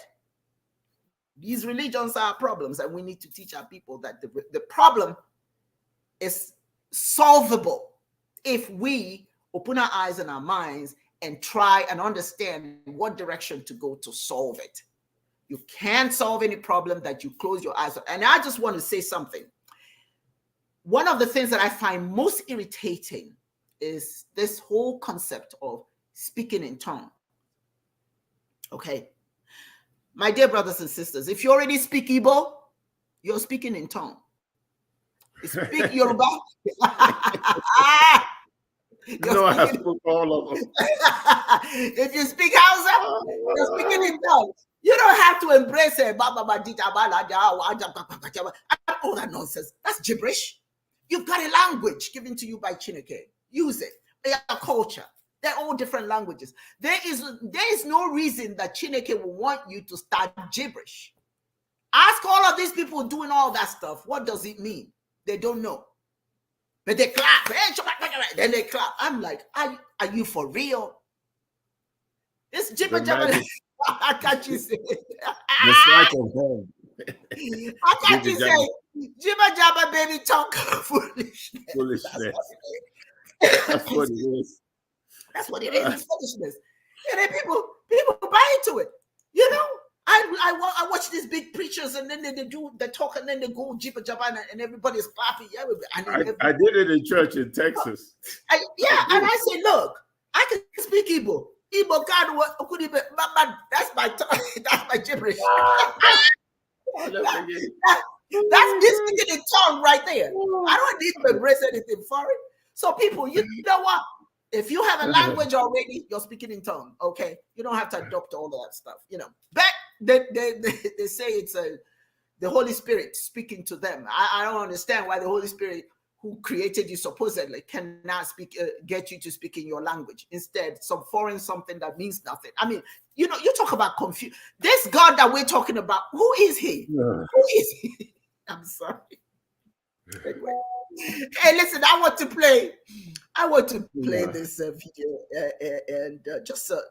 These religions are problems, and we need to teach our people that the problem is solvable if we open our eyes and our minds and try and understand what direction to go to solve it. You can't solve any problem that you close your eyes on. And I just want to say something. One of the things that I find most irritating is this whole concept of speaking in tongue. Okay. My dear brothers and sisters, if you already speak Igbo, you're speaking in tongue. You speak Yoruba. I spoke all of them. If you speak Hausa, you're speaking in tongue. You don't have to embrace it. All that nonsense. That's gibberish. You've got a language given to you by Chineke. Use it. They are culture. They're all different languages. There is no reason that Chineke will want you to start gibberish. Ask all of these people doing all that stuff. What does it mean? They don't know. But they clap. Then they clap. I'm like, are you for real? It's jibber jabber. How can't you say it? How can't you say jibber jabber baby talk foolishness? That's what it is. That's what it is. It's foolishness. And then people buy into it. You know, I watch these big preachers, and then they do the talk, and then they go jibba jabba, and everybody's clapping. I did it in church in Texas. And I say, look, I can speak Igbo. Igbo God, what could even? That's my tongue. That's my gibberish. That's this speaking in tongue right there. I don't need to embrace anything foreign. So people, you know what? If you have a language already, you're speaking in tongue. Okay, you don't have to adopt all of that stuff. You know, back they say it's the Holy Spirit speaking to them. I don't understand why the Holy Spirit, who created you supposedly, cannot get you to speak in your language. Instead, some foreign something that means nothing. I mean, you know, you talk about confusion. This God that we're talking about, who is he? Who is he? I'm sorry. Anyway, hey, listen, I want to play this video and just a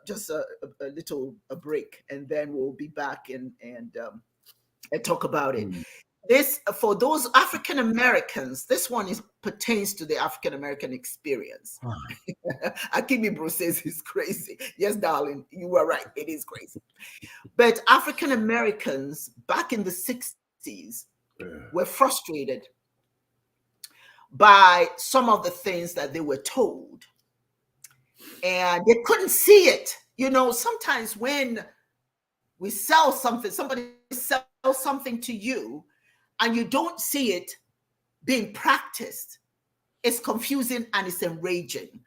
little break, and then we'll be back and talk about it. This, for those African Americans, this one pertains to the African American experience. Akimebro says it's crazy. Yes, darling, you were right. It is crazy. But African Americans back in the 60s were frustrated by some of the things that they were told, and they couldn't see it. You know, sometimes when we sell something, somebody sells something to you, and you don't see it being practiced, it's confusing and it's enraging.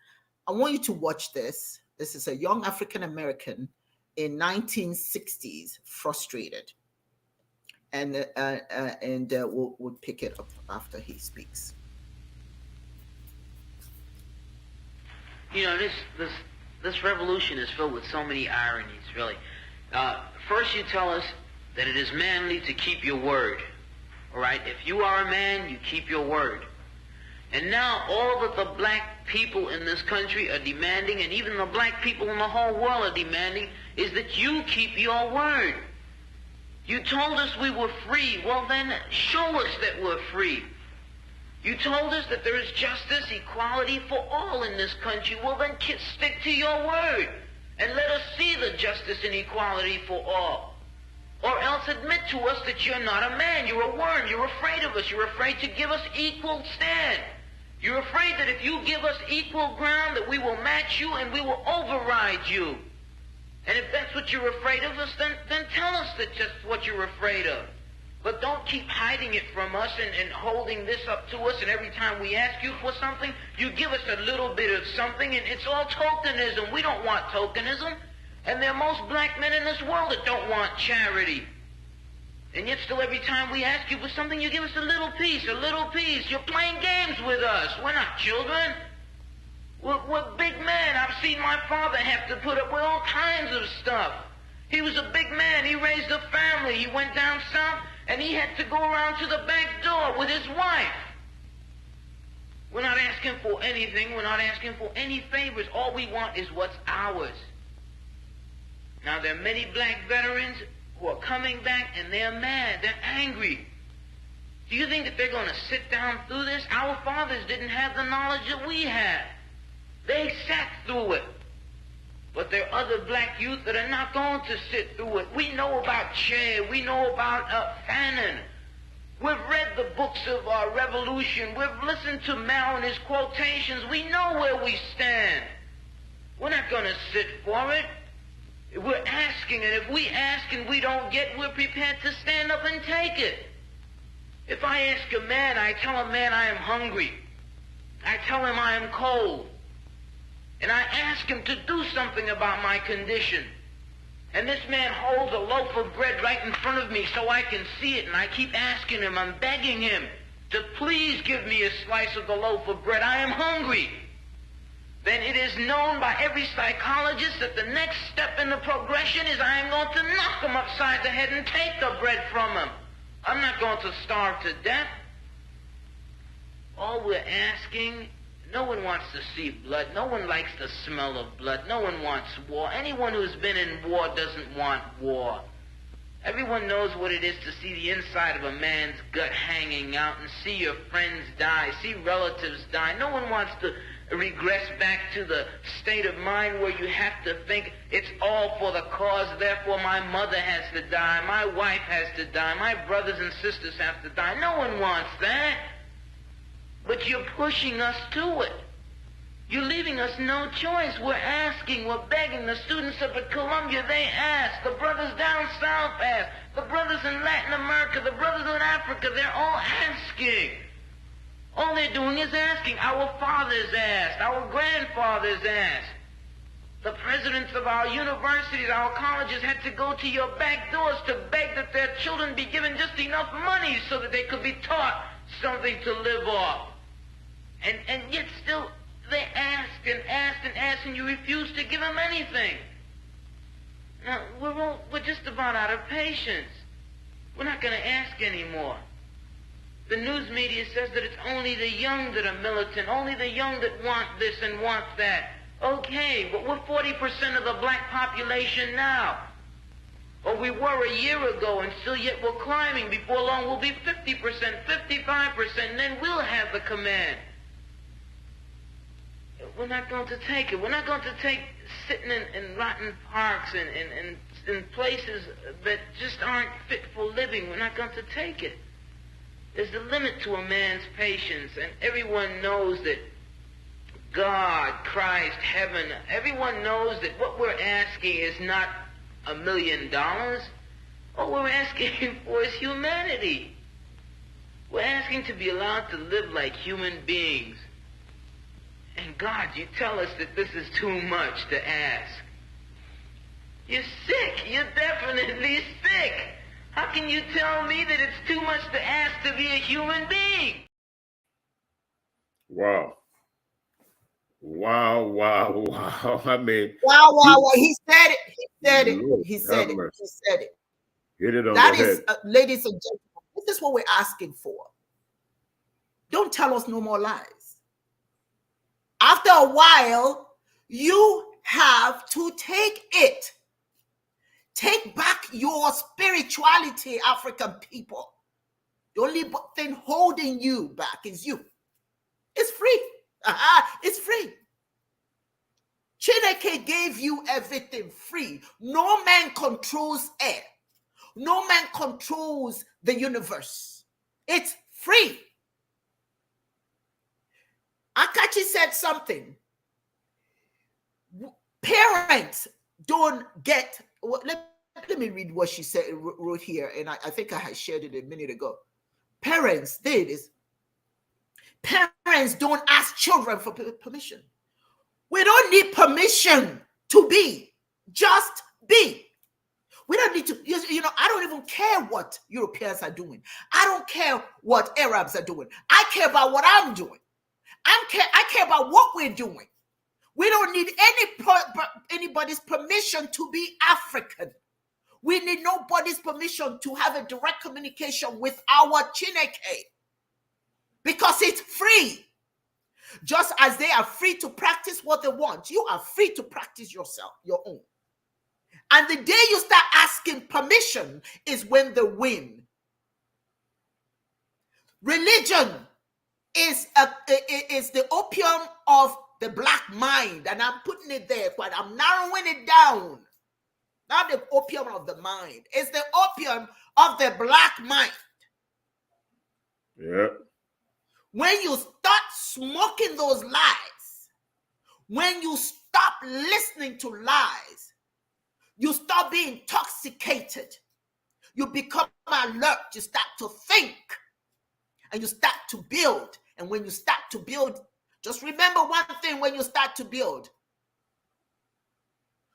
I want you to watch this. This is a young African American in 1960s, frustrated, and we'll pick it up after he speaks. You know, this revolution is filled with so many ironies, really. First, you tell us that it is manly to keep your word. All right? If you are a man, you keep your word. And now all that the black people in this country are demanding, and even the black people in the whole world are demanding, is that you keep your word. You told us we were free. Well, then show us that we're free. You told us that there is justice, equality for all in this country. Well, then stick to your word and let us see the justice and equality for all. Or else admit to us that you're not a man, you're a worm, you're afraid of us, you're afraid to give us equal stand. You're afraid that if you give us equal ground, that we will match you and we will override you. And if that's what you're afraid of us, then tell us that's just what you're afraid of. But don't keep hiding it from us and holding this up to us, and every time we ask you for something, you give us a little bit of something, and it's all tokenism. We don't want tokenism. And there are most black men in this world that don't want charity. And yet still every time we ask you for something, you give us a little piece, a little piece. You're playing games with us. We're not children. We're big men. I've seen my father have to put up with all kinds of stuff. He was a big man. He raised a family. He went down south, and he had to go around to the back door with his wife. We're not asking for anything. We're not asking for any favors. All we want is what's ours. Now, there are many black veterans who are coming back, and they're mad. They're angry. Do you think that they're going to sit down through this? Our fathers didn't have the knowledge that we had. They sat through it. But there are other black youth that are not going to sit through it. We know about Che. We know about Fanon. We've read the books of our revolution. We've listened to Mao and his quotations. We know where we stand. We're not going to sit for it. We're asking, and if we ask and we don't get, we're prepared to stand up and take it. If I ask a man, I tell a man I am hungry. I tell him I am cold. And I ask him to do something about my condition. And this man holds a loaf of bread right in front of me so I can see it, and I keep asking him, I'm begging him to please give me a slice of the loaf of bread. I am hungry. Then it is known by every psychologist that the next step in the progression is I am going to knock him upside the head and take the bread from him. I'm not going to starve to death. All we're asking, no one wants to see blood. No one likes the smell of blood. No one wants war. Anyone who's been in war doesn't want war. Everyone knows what it is to see the inside of a man's gut hanging out and see your friends die, see relatives die. No one wants to regress back to the state of mind where you have to think it's all for the cause, therefore my mother has to die, my wife has to die, my brothers and sisters have to die. No one wants that. But you're pushing us to it. You're leaving us no choice. We're asking, we're begging. The students up at Columbia, they ask. The brothers down south ask. The brothers in Latin America, the brothers in Africa, they're all asking. All they're doing is asking. Our fathers asked. Our grandfathers asked. The presidents of our universities, our colleges had to go to your back doors to beg that their children be given just enough money so that they could be taught something to live off. And yet still they asked and asked and asked, and you refused to give them anything. Now, we're just about out of patience. We're not going to ask anymore. The news media says that it's only the young that are militant, only the young that want this and want that. Okay, but we're 40% of the black population now. Or we were a year ago, and still yet we're climbing. Before long, we'll be 50%, 55%, and then we'll have the command. We're not going to take it. We're not going to take sitting in rotten parks and in places that just aren't fit for living. We're not going to take it. There's a limit to a man's patience, and everyone knows that God, Christ, heaven, everyone knows that what we're asking is not $1 million. What we're asking for is humanity. We're asking to be allowed to live like human beings. And God, you tell us that this is too much to ask. You're sick. You're definitely sick. How can you tell me that it's too much to ask to be a human being? Wow. Wow, wow, wow. I mean, wow, wow, wow. He said it. He said it. He said it. He said it. Hit it on that the is, head. Ladies and gentlemen, this is what we're asking for. Don't tell us no more lies. After a while, you have to take it. Take back your spirituality, African people. The only thing holding you back is you. It's free. It's free. Chineke gave you everything free. No man controls air. No man controls the universe. It's free. Akachi said something. Parents don't get, let me read what she said, wrote here, and I think I had shared it a minute ago. Parents don't ask children for permission. We don't need permission to be. Just be. We don't need to, I don't even care what Europeans are doing. I don't care what Arabs are doing. I care about what I'm doing. I care about what we're doing. We don't need anybody's permission to be African. We need nobody's permission to have a direct communication with our Chineke, because it's free. Just as they are free to practice what they want, you are free to practice yourself, your own. And the day you start asking permission is when they win. Religion is the opium of the black mind, and I'm putting it there, but I'm narrowing it down. Not the opium of the mind. It's the opium of the black mind. Yeah. When you start smoking those lies, when you stop listening to lies, you start being intoxicated. You become alert. You start to think, and you start to build. And when you start to build, just remember one thing: when you start to build,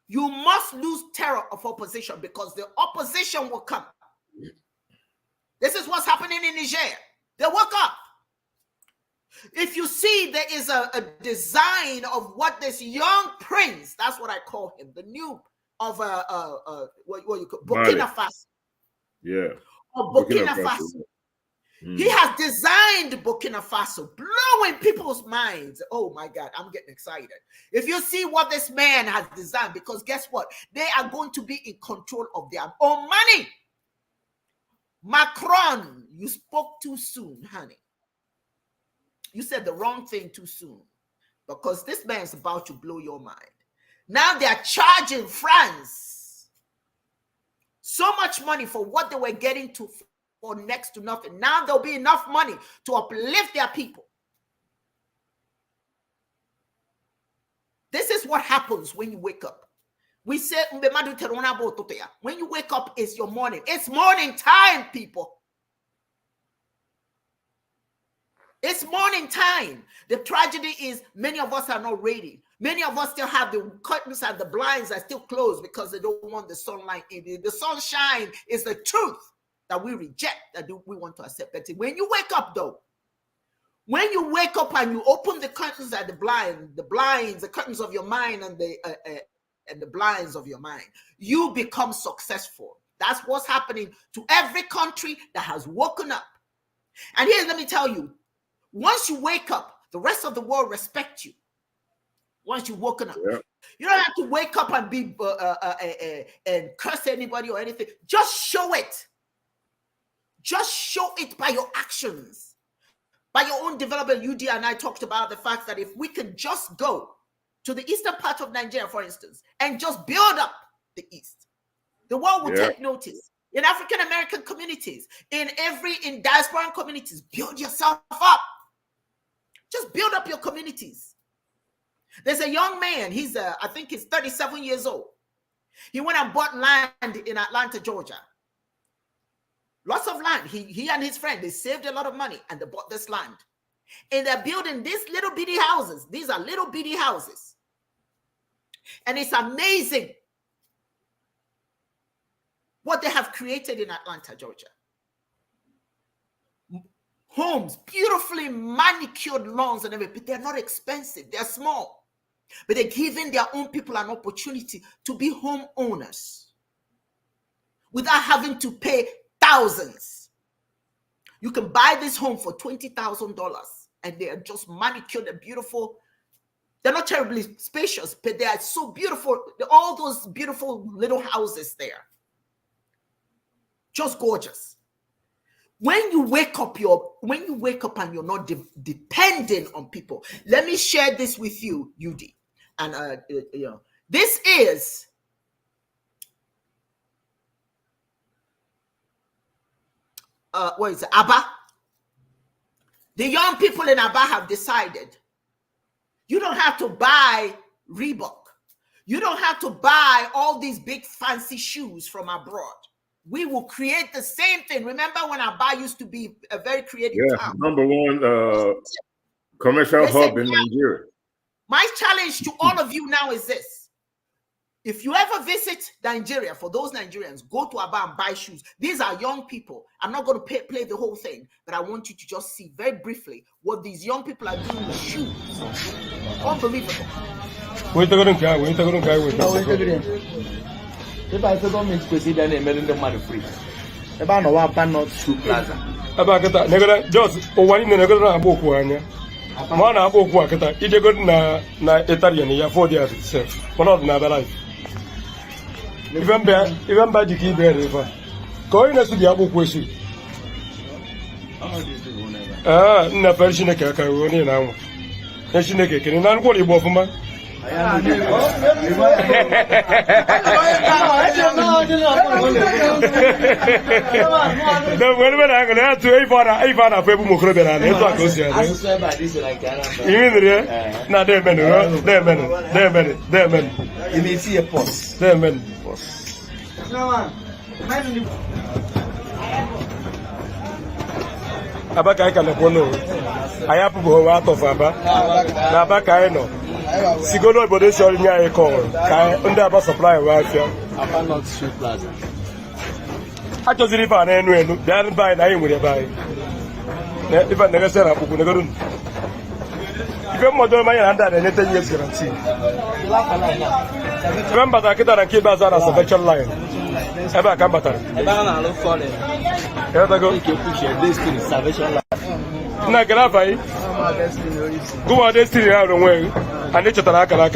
you must lose terror of opposition, because the opposition will come. This is what's happening in Niger. They woke up. If you see, there is a design of what this young prince, that's what I call him, the new of what you call Burkina Faso. Yeah. Or Burkina Faso. He has designed Burkina Faso, blowing people's minds. Oh my God, I'm getting excited. If you see what this man has designed, because guess what? They are going to be in control of their own money. Macron, you spoke too soon, honey. You said the wrong thing too soon. because this man is about to blow your mind. Now they are charging France so much money for what they were getting to for next to nothing. Now there'll be enough money to uplift their people. This is what happens when you wake up. We say, when you wake up, it's your morning. It's morning time, people. It's morning time. The tragedy is many of us are not ready. Many of us still have the curtains and the blinds are still closed because they don't want the sunlight in. The sunshine is the truth that we reject, that we want to accept. But when you wake up, though, when you wake up and you open the curtains and the blinds, the curtains of your mind and the blinds of your mind, you become successful. That's what's happening to every country that has woken up. And here, let me tell you, once you wake up, the rest of the world respects you. Once you've woken up, you don't have to wake up and be and curse anybody or anything. Just show it. Just show it by your actions, by your own development. UD and I talked about the fact that if we can just go to the eastern part of Nigeria, for instance, and just build up the East, the world will take notice. In African American communities, in diaspora communities, build yourself up. Just build up your communities. There's a young man, I think he's 37 years old. He went and bought land in Atlanta, Georgia. Lots of land. He and his friend, they saved a lot of money and they bought this land. And they're building these little bitty houses. These are little bitty houses. And it's amazing what they have created in Atlanta, Georgia. Homes, beautifully manicured lawns and everything, but they're not expensive. They're small. But they're giving their own people an opportunity to be homeowners without having to pay thousands. You can buy this home for $20,000 and they are just manicured and beautiful. They're not terribly spacious, but they are so beautiful. All those beautiful little houses there. Just gorgeous. When you wake up and you're not depending on people, let me share this with you, UD. And this is what is it? Aba. The young people in Aba have decided you don't have to buy Reebok. You don't have to buy all these big fancy shoes from abroad. We will create the same thing. Remember when Aba used to be a very creative town? Number one commercial hub in Nigeria. My challenge to all of you now is this. If you ever visit Nigeria, for those Nigerians, go to Aba and buy shoes. These are young people. I'm not going to play the whole thing, but I want you to just see very briefly what these young people are doing with shoes. Unbelievable. If I say government president and making the money free, if I know what not true plaza. About that, just one in the regular book one. One book work at it. It's good na Italian. You afford it itself. One of another life. Even by the key there, river. Going to the book question. Na Persian cake. I will now. Persian cake. And I'm going to go for man. When Sigolo body showing me a call. Under about supply right here. I not street plaza. I just live on anyway. They aren't buying. I will buy. If I never sell up, we never do. If you're more than my under than 10 years guarantee. Remember that I can't keep us as a virtual line. Ever come back. I look for it. Here they go. You can push your destiny, salvation line. Na get by. Go on destiny out of the way. And it's a Talaka.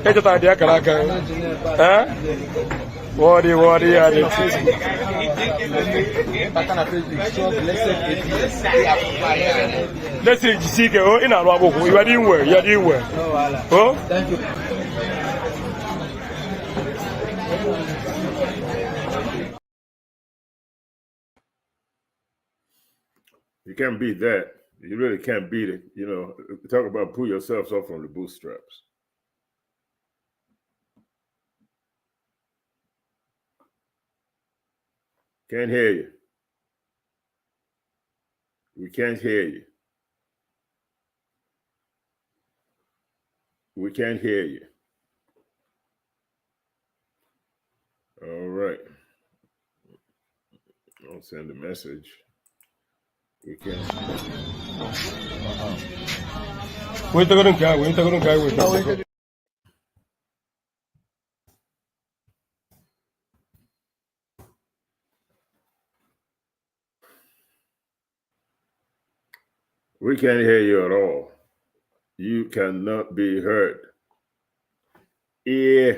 It's a Talaka. What are you? Let's see, oh, in our book, you are doing well. You are doing well. Oh, thank you. You can't beat that. You really can't beat it. You know, talk about pull yourselves up from the bootstraps. Can't hear you. We can't hear you. We can't hear you. All right. I'll send a message. We can't. Wait a minute. We can't hear you at all. You cannot be heard. Yeah.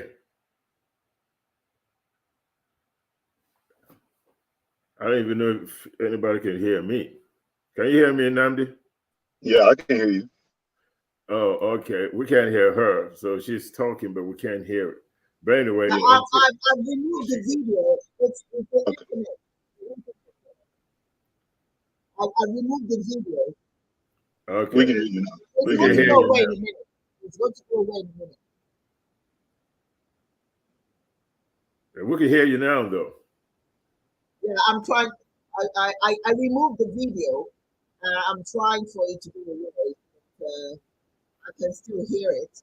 I don't even know if anybody can hear me. Can you hear me, Nnamdi? Yeah, I can hear you. Oh, okay. We can't hear her. So she's talking, but we can't hear it. But anyway. I've removed the video. It's the Okay. internet. I removed the video. Okay. We can hear you now. It's going to go away in a minute. It's going to go away in a minute. We can hear you now, though. Yeah, I'm trying. I removed the video. I'm trying for it to go away. But, I can still hear it.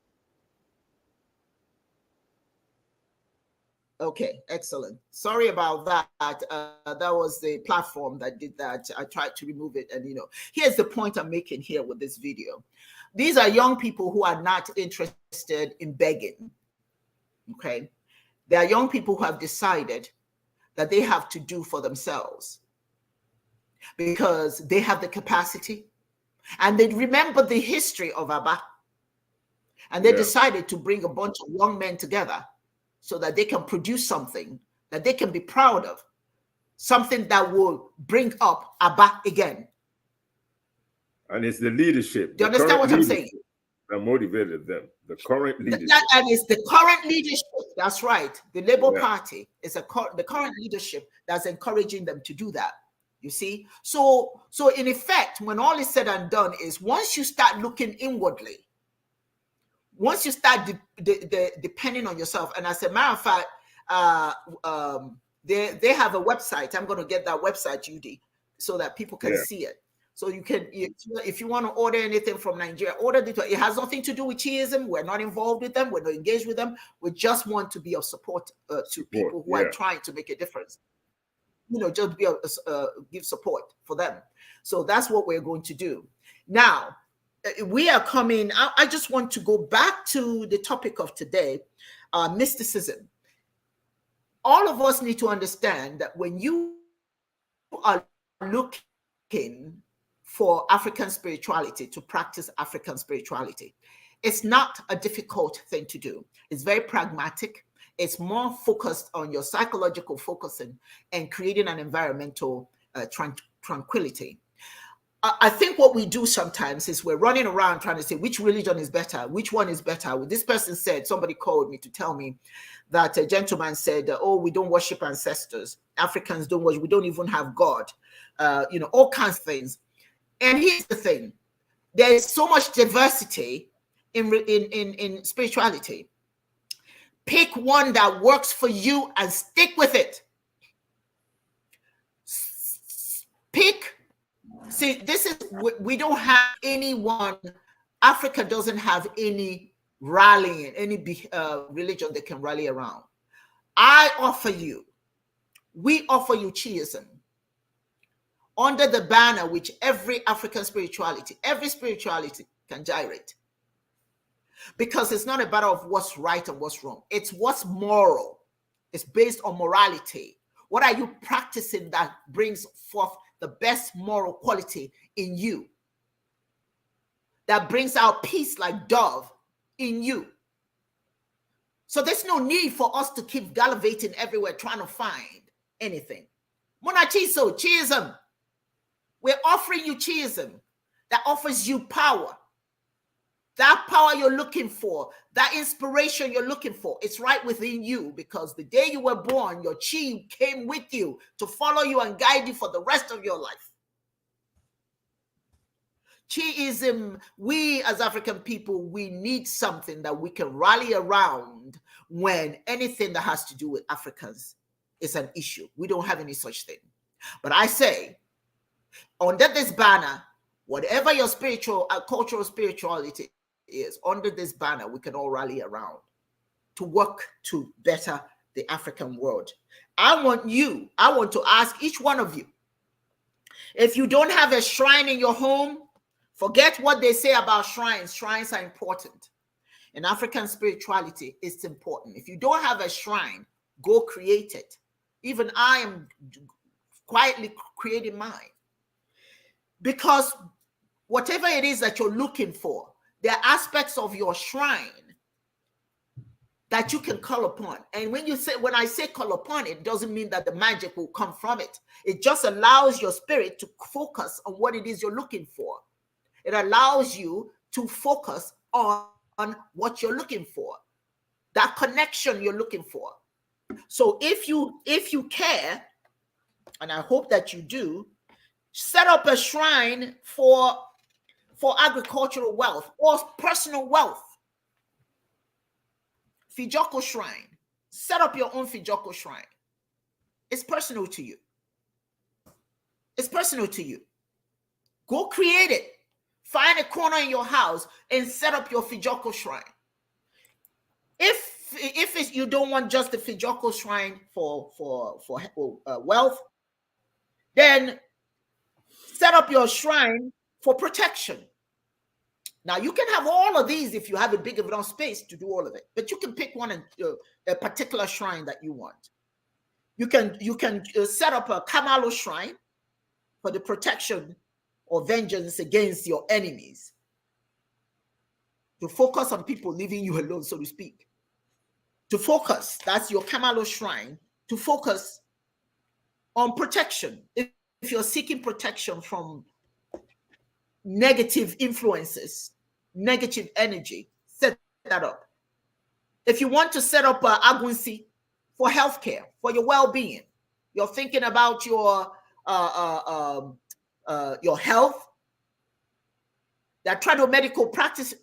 Okay, excellent. Sorry about that. That was the platform that did that. I tried to remove it, and here's the point I'm making here with this video. These are young people who are not interested in begging. Okay, they are young people who have decided that they have to do for themselves because they have the capacity, and they remember the history of Abba, and they decided to bring a bunch of young men together so that they can produce something that they can be proud of, something that will bring up Abba again. And it's the leadership. Do you understand what I'm saying? That motivated them. The current leadership. And it's the current leadership. That's right. The Labour Party is the current leadership that's encouraging them to do that. You see? So in effect, when all is said and done is once you start looking inwardly, once you start depending on yourself, and as a matter of fact, they have a website. I'm going to get that website, Judy, so that people can see it. So you can, if you want to order anything from Nigeria, order it. It has nothing to do with Chiism. We're not involved with them. We're not engaged with them. We just want to be of support to people who are trying to make a difference. Just be give support for them. So that's what we're going to do. Now, we are coming. I just want to go back to the topic of today, mysticism. All of us need to understand that when you are looking for African spirituality, to practice African spirituality, it's not a difficult thing to do. It's very pragmatic. It's more focused on your psychological focusing and creating an environmental tranquility. I think what we do sometimes is we're running around trying to say which religion is better, which one is better. This person said, somebody called me to tell me that a gentleman said, oh, we don't worship ancestors. Africans don't worship, we don't even have God, all kinds of things. And here's the thing, there is so much diversity in spirituality. Pick one that works for you and stick with it. See, we don't have anyone, Africa doesn't have any rallying, any religion they can rally around. We offer you Chiism under the banner which every African spirituality, every spirituality can gyrate. Because it's not a matter of what's right and what's wrong. It's what's moral. It's based on morality. What are you practicing that brings forth the best moral quality in you? That brings out peace like dove in you. So there's no need for us to keep gallivanting everywhere trying to find anything. Monachiso, Chiism. We're offering you Chiism that offers you power. That power you're looking for, that inspiration you're looking for, it's right within you, because the day you were born, your chi came with you to follow you and guide you for the rest of your life. Chiism, we as African people, we need something that we can rally around when anything that has to do with Africans is an issue. We don't have any such thing. But I say, under this banner, whatever your spiritual, cultural spirituality is, under this banner, we can all rally around to work to better the African world. I want to ask each one of you, if you don't have a shrine in your home, forget what they say about shrines. Shrines are important. In African spirituality, it's important. If you don't have a shrine, go create it. Even I am quietly creating mine. Because whatever it is that you're looking for, there are aspects of your shrine that you can call upon. And when I say call upon, it doesn't mean that the magic will come from it. It just allows your spirit to focus on what it is you're looking for. It allows you to focus on what you're looking for, that connection you're looking for. So if you care, and I hope that you do, set up a shrine for agricultural wealth or personal wealth. Fijoko shrine. Set up your own Fijoko shrine. It's personal to you. It's personal to you. Go create it. Find a corner in your house and set up your Fijoko shrine. If you don't want just the Fijoko shrine for wealth, then set up your shrine for protection. Now, you can have all of these if you have a big enough space to do all of it, but you can pick one, a particular shrine that you want. You can set up a Kamalo shrine for the protection or vengeance against your enemies, to focus on people leaving you alone, so to speak. To focus, that's your Kamalo shrine, to focus on protection. If you're seeking protection from negative influences, negative energy, set that up. If you want to set up a agunsi for healthcare, for your well-being, you're thinking about your health. There are tradomedical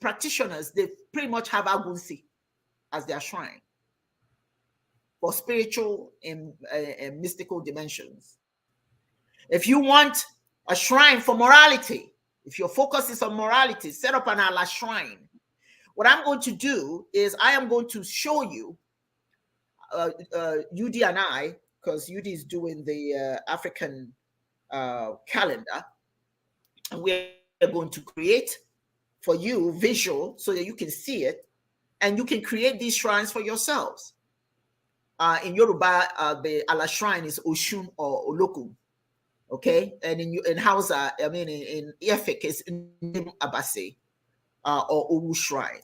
practitioners, they pretty much have agunsi as their shrine for spiritual and mystical dimensions. If you want a shrine for morality, if your focus is on morality, set up an Allah shrine. What I'm going to do is I am going to show you, UD and I, because UD is doing the African calendar, and we are going to create for you visual so that you can see it, and you can create these shrines for yourselves. In Yoruba, the Allah shrine is Oshun or Olokun. Okay, and in Hausa, I mean in Efik, it's Abase or Owu shrine.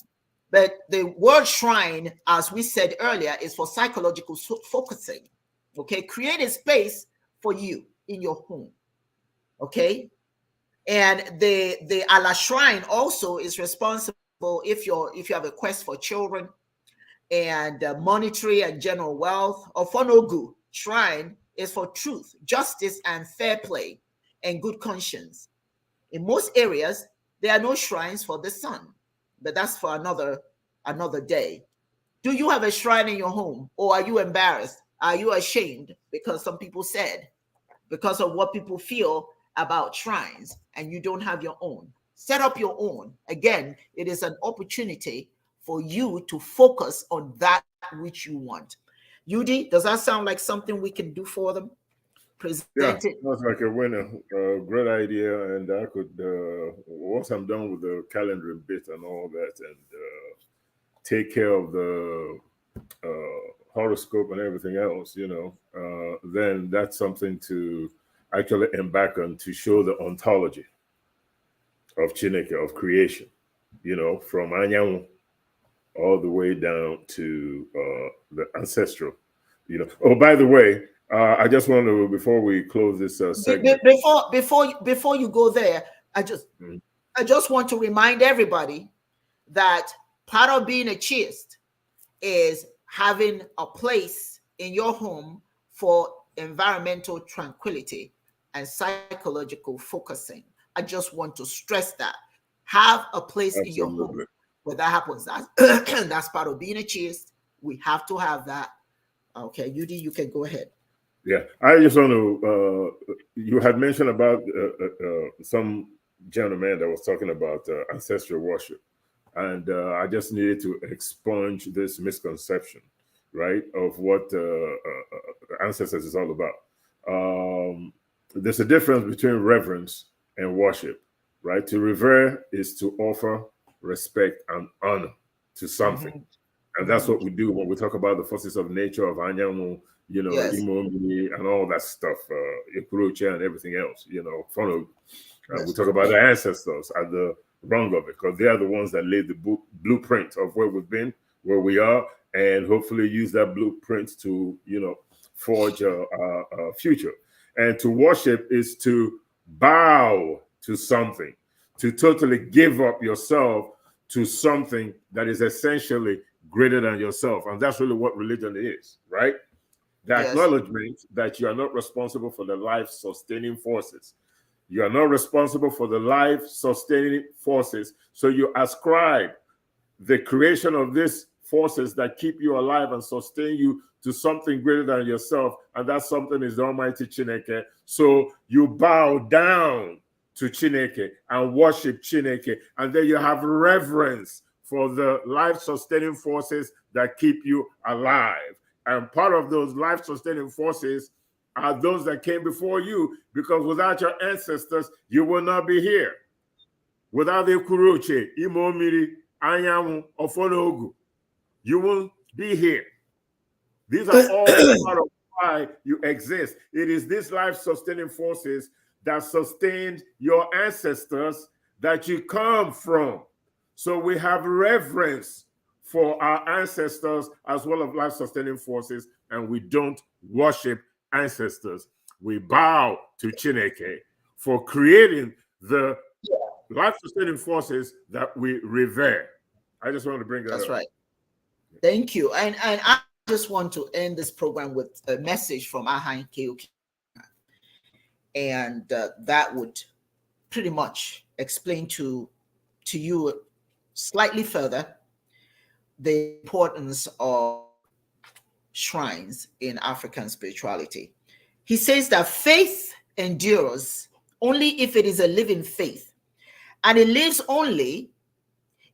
But the word shrine, as we said earlier, is for psychological focusing. Okay, create a space for you in your home. Okay, and the Allah shrine also is responsible if you have a quest for children and monetary and general wealth. Or Fonogu shrine is for truth, justice, and fair play, and good conscience. In most areas, there are no shrines for the sun, but that's for another day. Do you have a shrine in your home, or are you embarrassed? Are you ashamed because some people said, because of what people feel about shrines, and you don't have your own? Set up your own. Again, it is an opportunity for you to focus on that which you want. UD, does that sound like something we can do for them? Present it. Sounds like a winner. Great idea. And I could, once I'm done with the calendaring bit and all that, and take care of the horoscope and everything else, then that's something to actually embark on, to show the ontology of Chineke, of creation, from Anyanwu all the way down to the ancestral. Oh, by the way, I just want to, before we close this segment, before you go there, I just want to remind everybody that part of being a Chiist is having a place in your home for environmental tranquility and psychological focusing. I just want to stress that. Have a place in your home where that happens. That's part of being a Chiist. We have to have that. Okay, Yudi, you can go ahead. Yeah, I just want to, you had mentioned about some gentleman that was talking about ancestral worship. And I just needed to expunge this misconception, right, of what ancestors is all about. There's a difference between reverence and worship, right? To revere is to offer respect and honor to something. And that's what we do when we talk about the forces of nature, of Anyanwu, Yes. Imomi, and all that stuff, Ikuruche and everything else, we talk about the ancestors at the wrong of it, because they are the ones that laid the blueprint of where we've been, where we are, and hopefully use that blueprint to, forge a future. And to worship is to bow to something, to totally give up yourself to something that is essentially greater than yourself. And that's really what religion is, right? The acknowledgement that you are not responsible for the life-sustaining forces. You are not responsible for the life-sustaining forces. So you ascribe the creation of these forces that keep you alive and sustain you to something greater than yourself. And that something is the Almighty Chineke. So you bow down to Chineke and worship Chineke. And then you have reverence for the life-sustaining forces that keep you alive. And part of those life-sustaining forces are those that came before you, because without your ancestors, you will not be here. Without the Ikuruche, Imomiri, Anyanwu, Ofonogu, you won't be here. These are all part of why you exist. It is these life-sustaining forces that sustained your ancestors that you come from. So we have reverence for our ancestors as well as life-sustaining forces, and we don't worship ancestors. We bow to Chineke for creating the life-sustaining forces that we revere. I just want to bring that up. That's right. Thank you. And I just want to end this program with a message from Aha Nkeoki. And that would pretty much explain to you slightly further the importance of shrines in African spirituality. He says that faith endures only if it is a living faith, and it lives only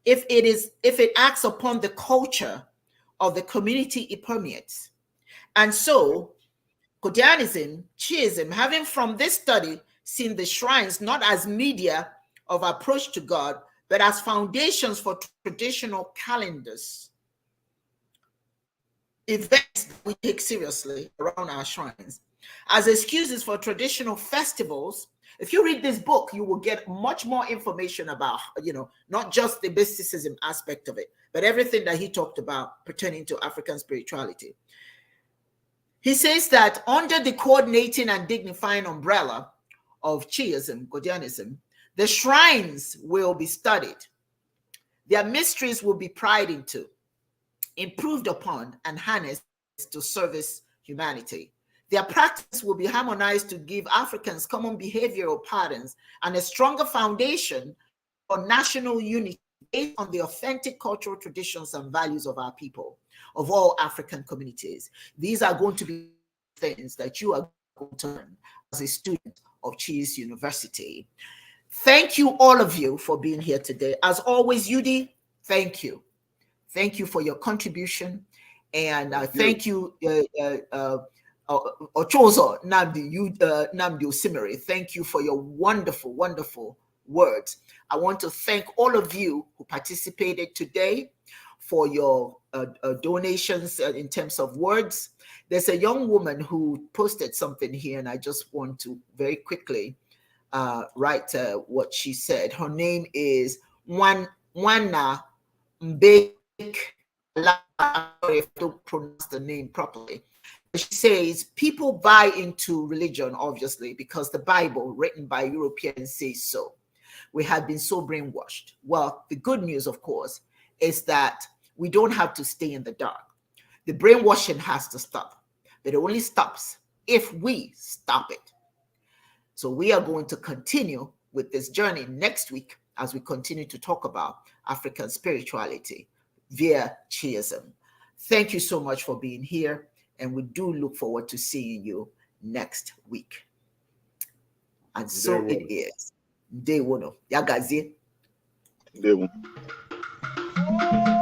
if it acts upon the culture of the community it permeates. And so Godianism, Chiism, having from this study seen the shrines not as media of approach to God, but as foundations for traditional calendars, events we take seriously around our shrines, as excuses for traditional festivals. If you read this book, you will get much more information about, not just the mysticism aspect of it, but everything that he talked about pertaining to African spirituality. He says that under the coordinating and dignifying umbrella of Chiism Godianism, the shrines will be studied. Their mysteries will be pried into, improved upon, and harnessed to service humanity. Their practice will be harmonized to give Africans common behavioral patterns and a stronger foundation for national unity based on the authentic cultural traditions and values of our people, of all African communities. These are going to be things that you are going to learn as a student of Chiis University. Thank you, all of you, for being here today. As always, Yudi, thank you. Thank you for your contribution. And thank you, Ochozo Namdi Osimiri. Thank you for your wonderful, wonderful words. I want to thank all of you who participated today for your donations in terms of words. There's a young woman who posted something here, and I just want to very quickly write what she said. Her name is Wana Mbek if I don't pronounce the name properly. She says people buy into religion, obviously, because the Bible, written by Europeans, says so. We have been so brainwashed. Well, the good news, of course, is that we don't have to stay in the dark. The brainwashing has to stop, but it only stops if we stop it. So we are going to continue with this journey next week as we continue to talk about African spirituality via Chiism. Thank you so much for being here, and we do look forward to seeing you next week. And so it is. Day one. Yagazi. Day one.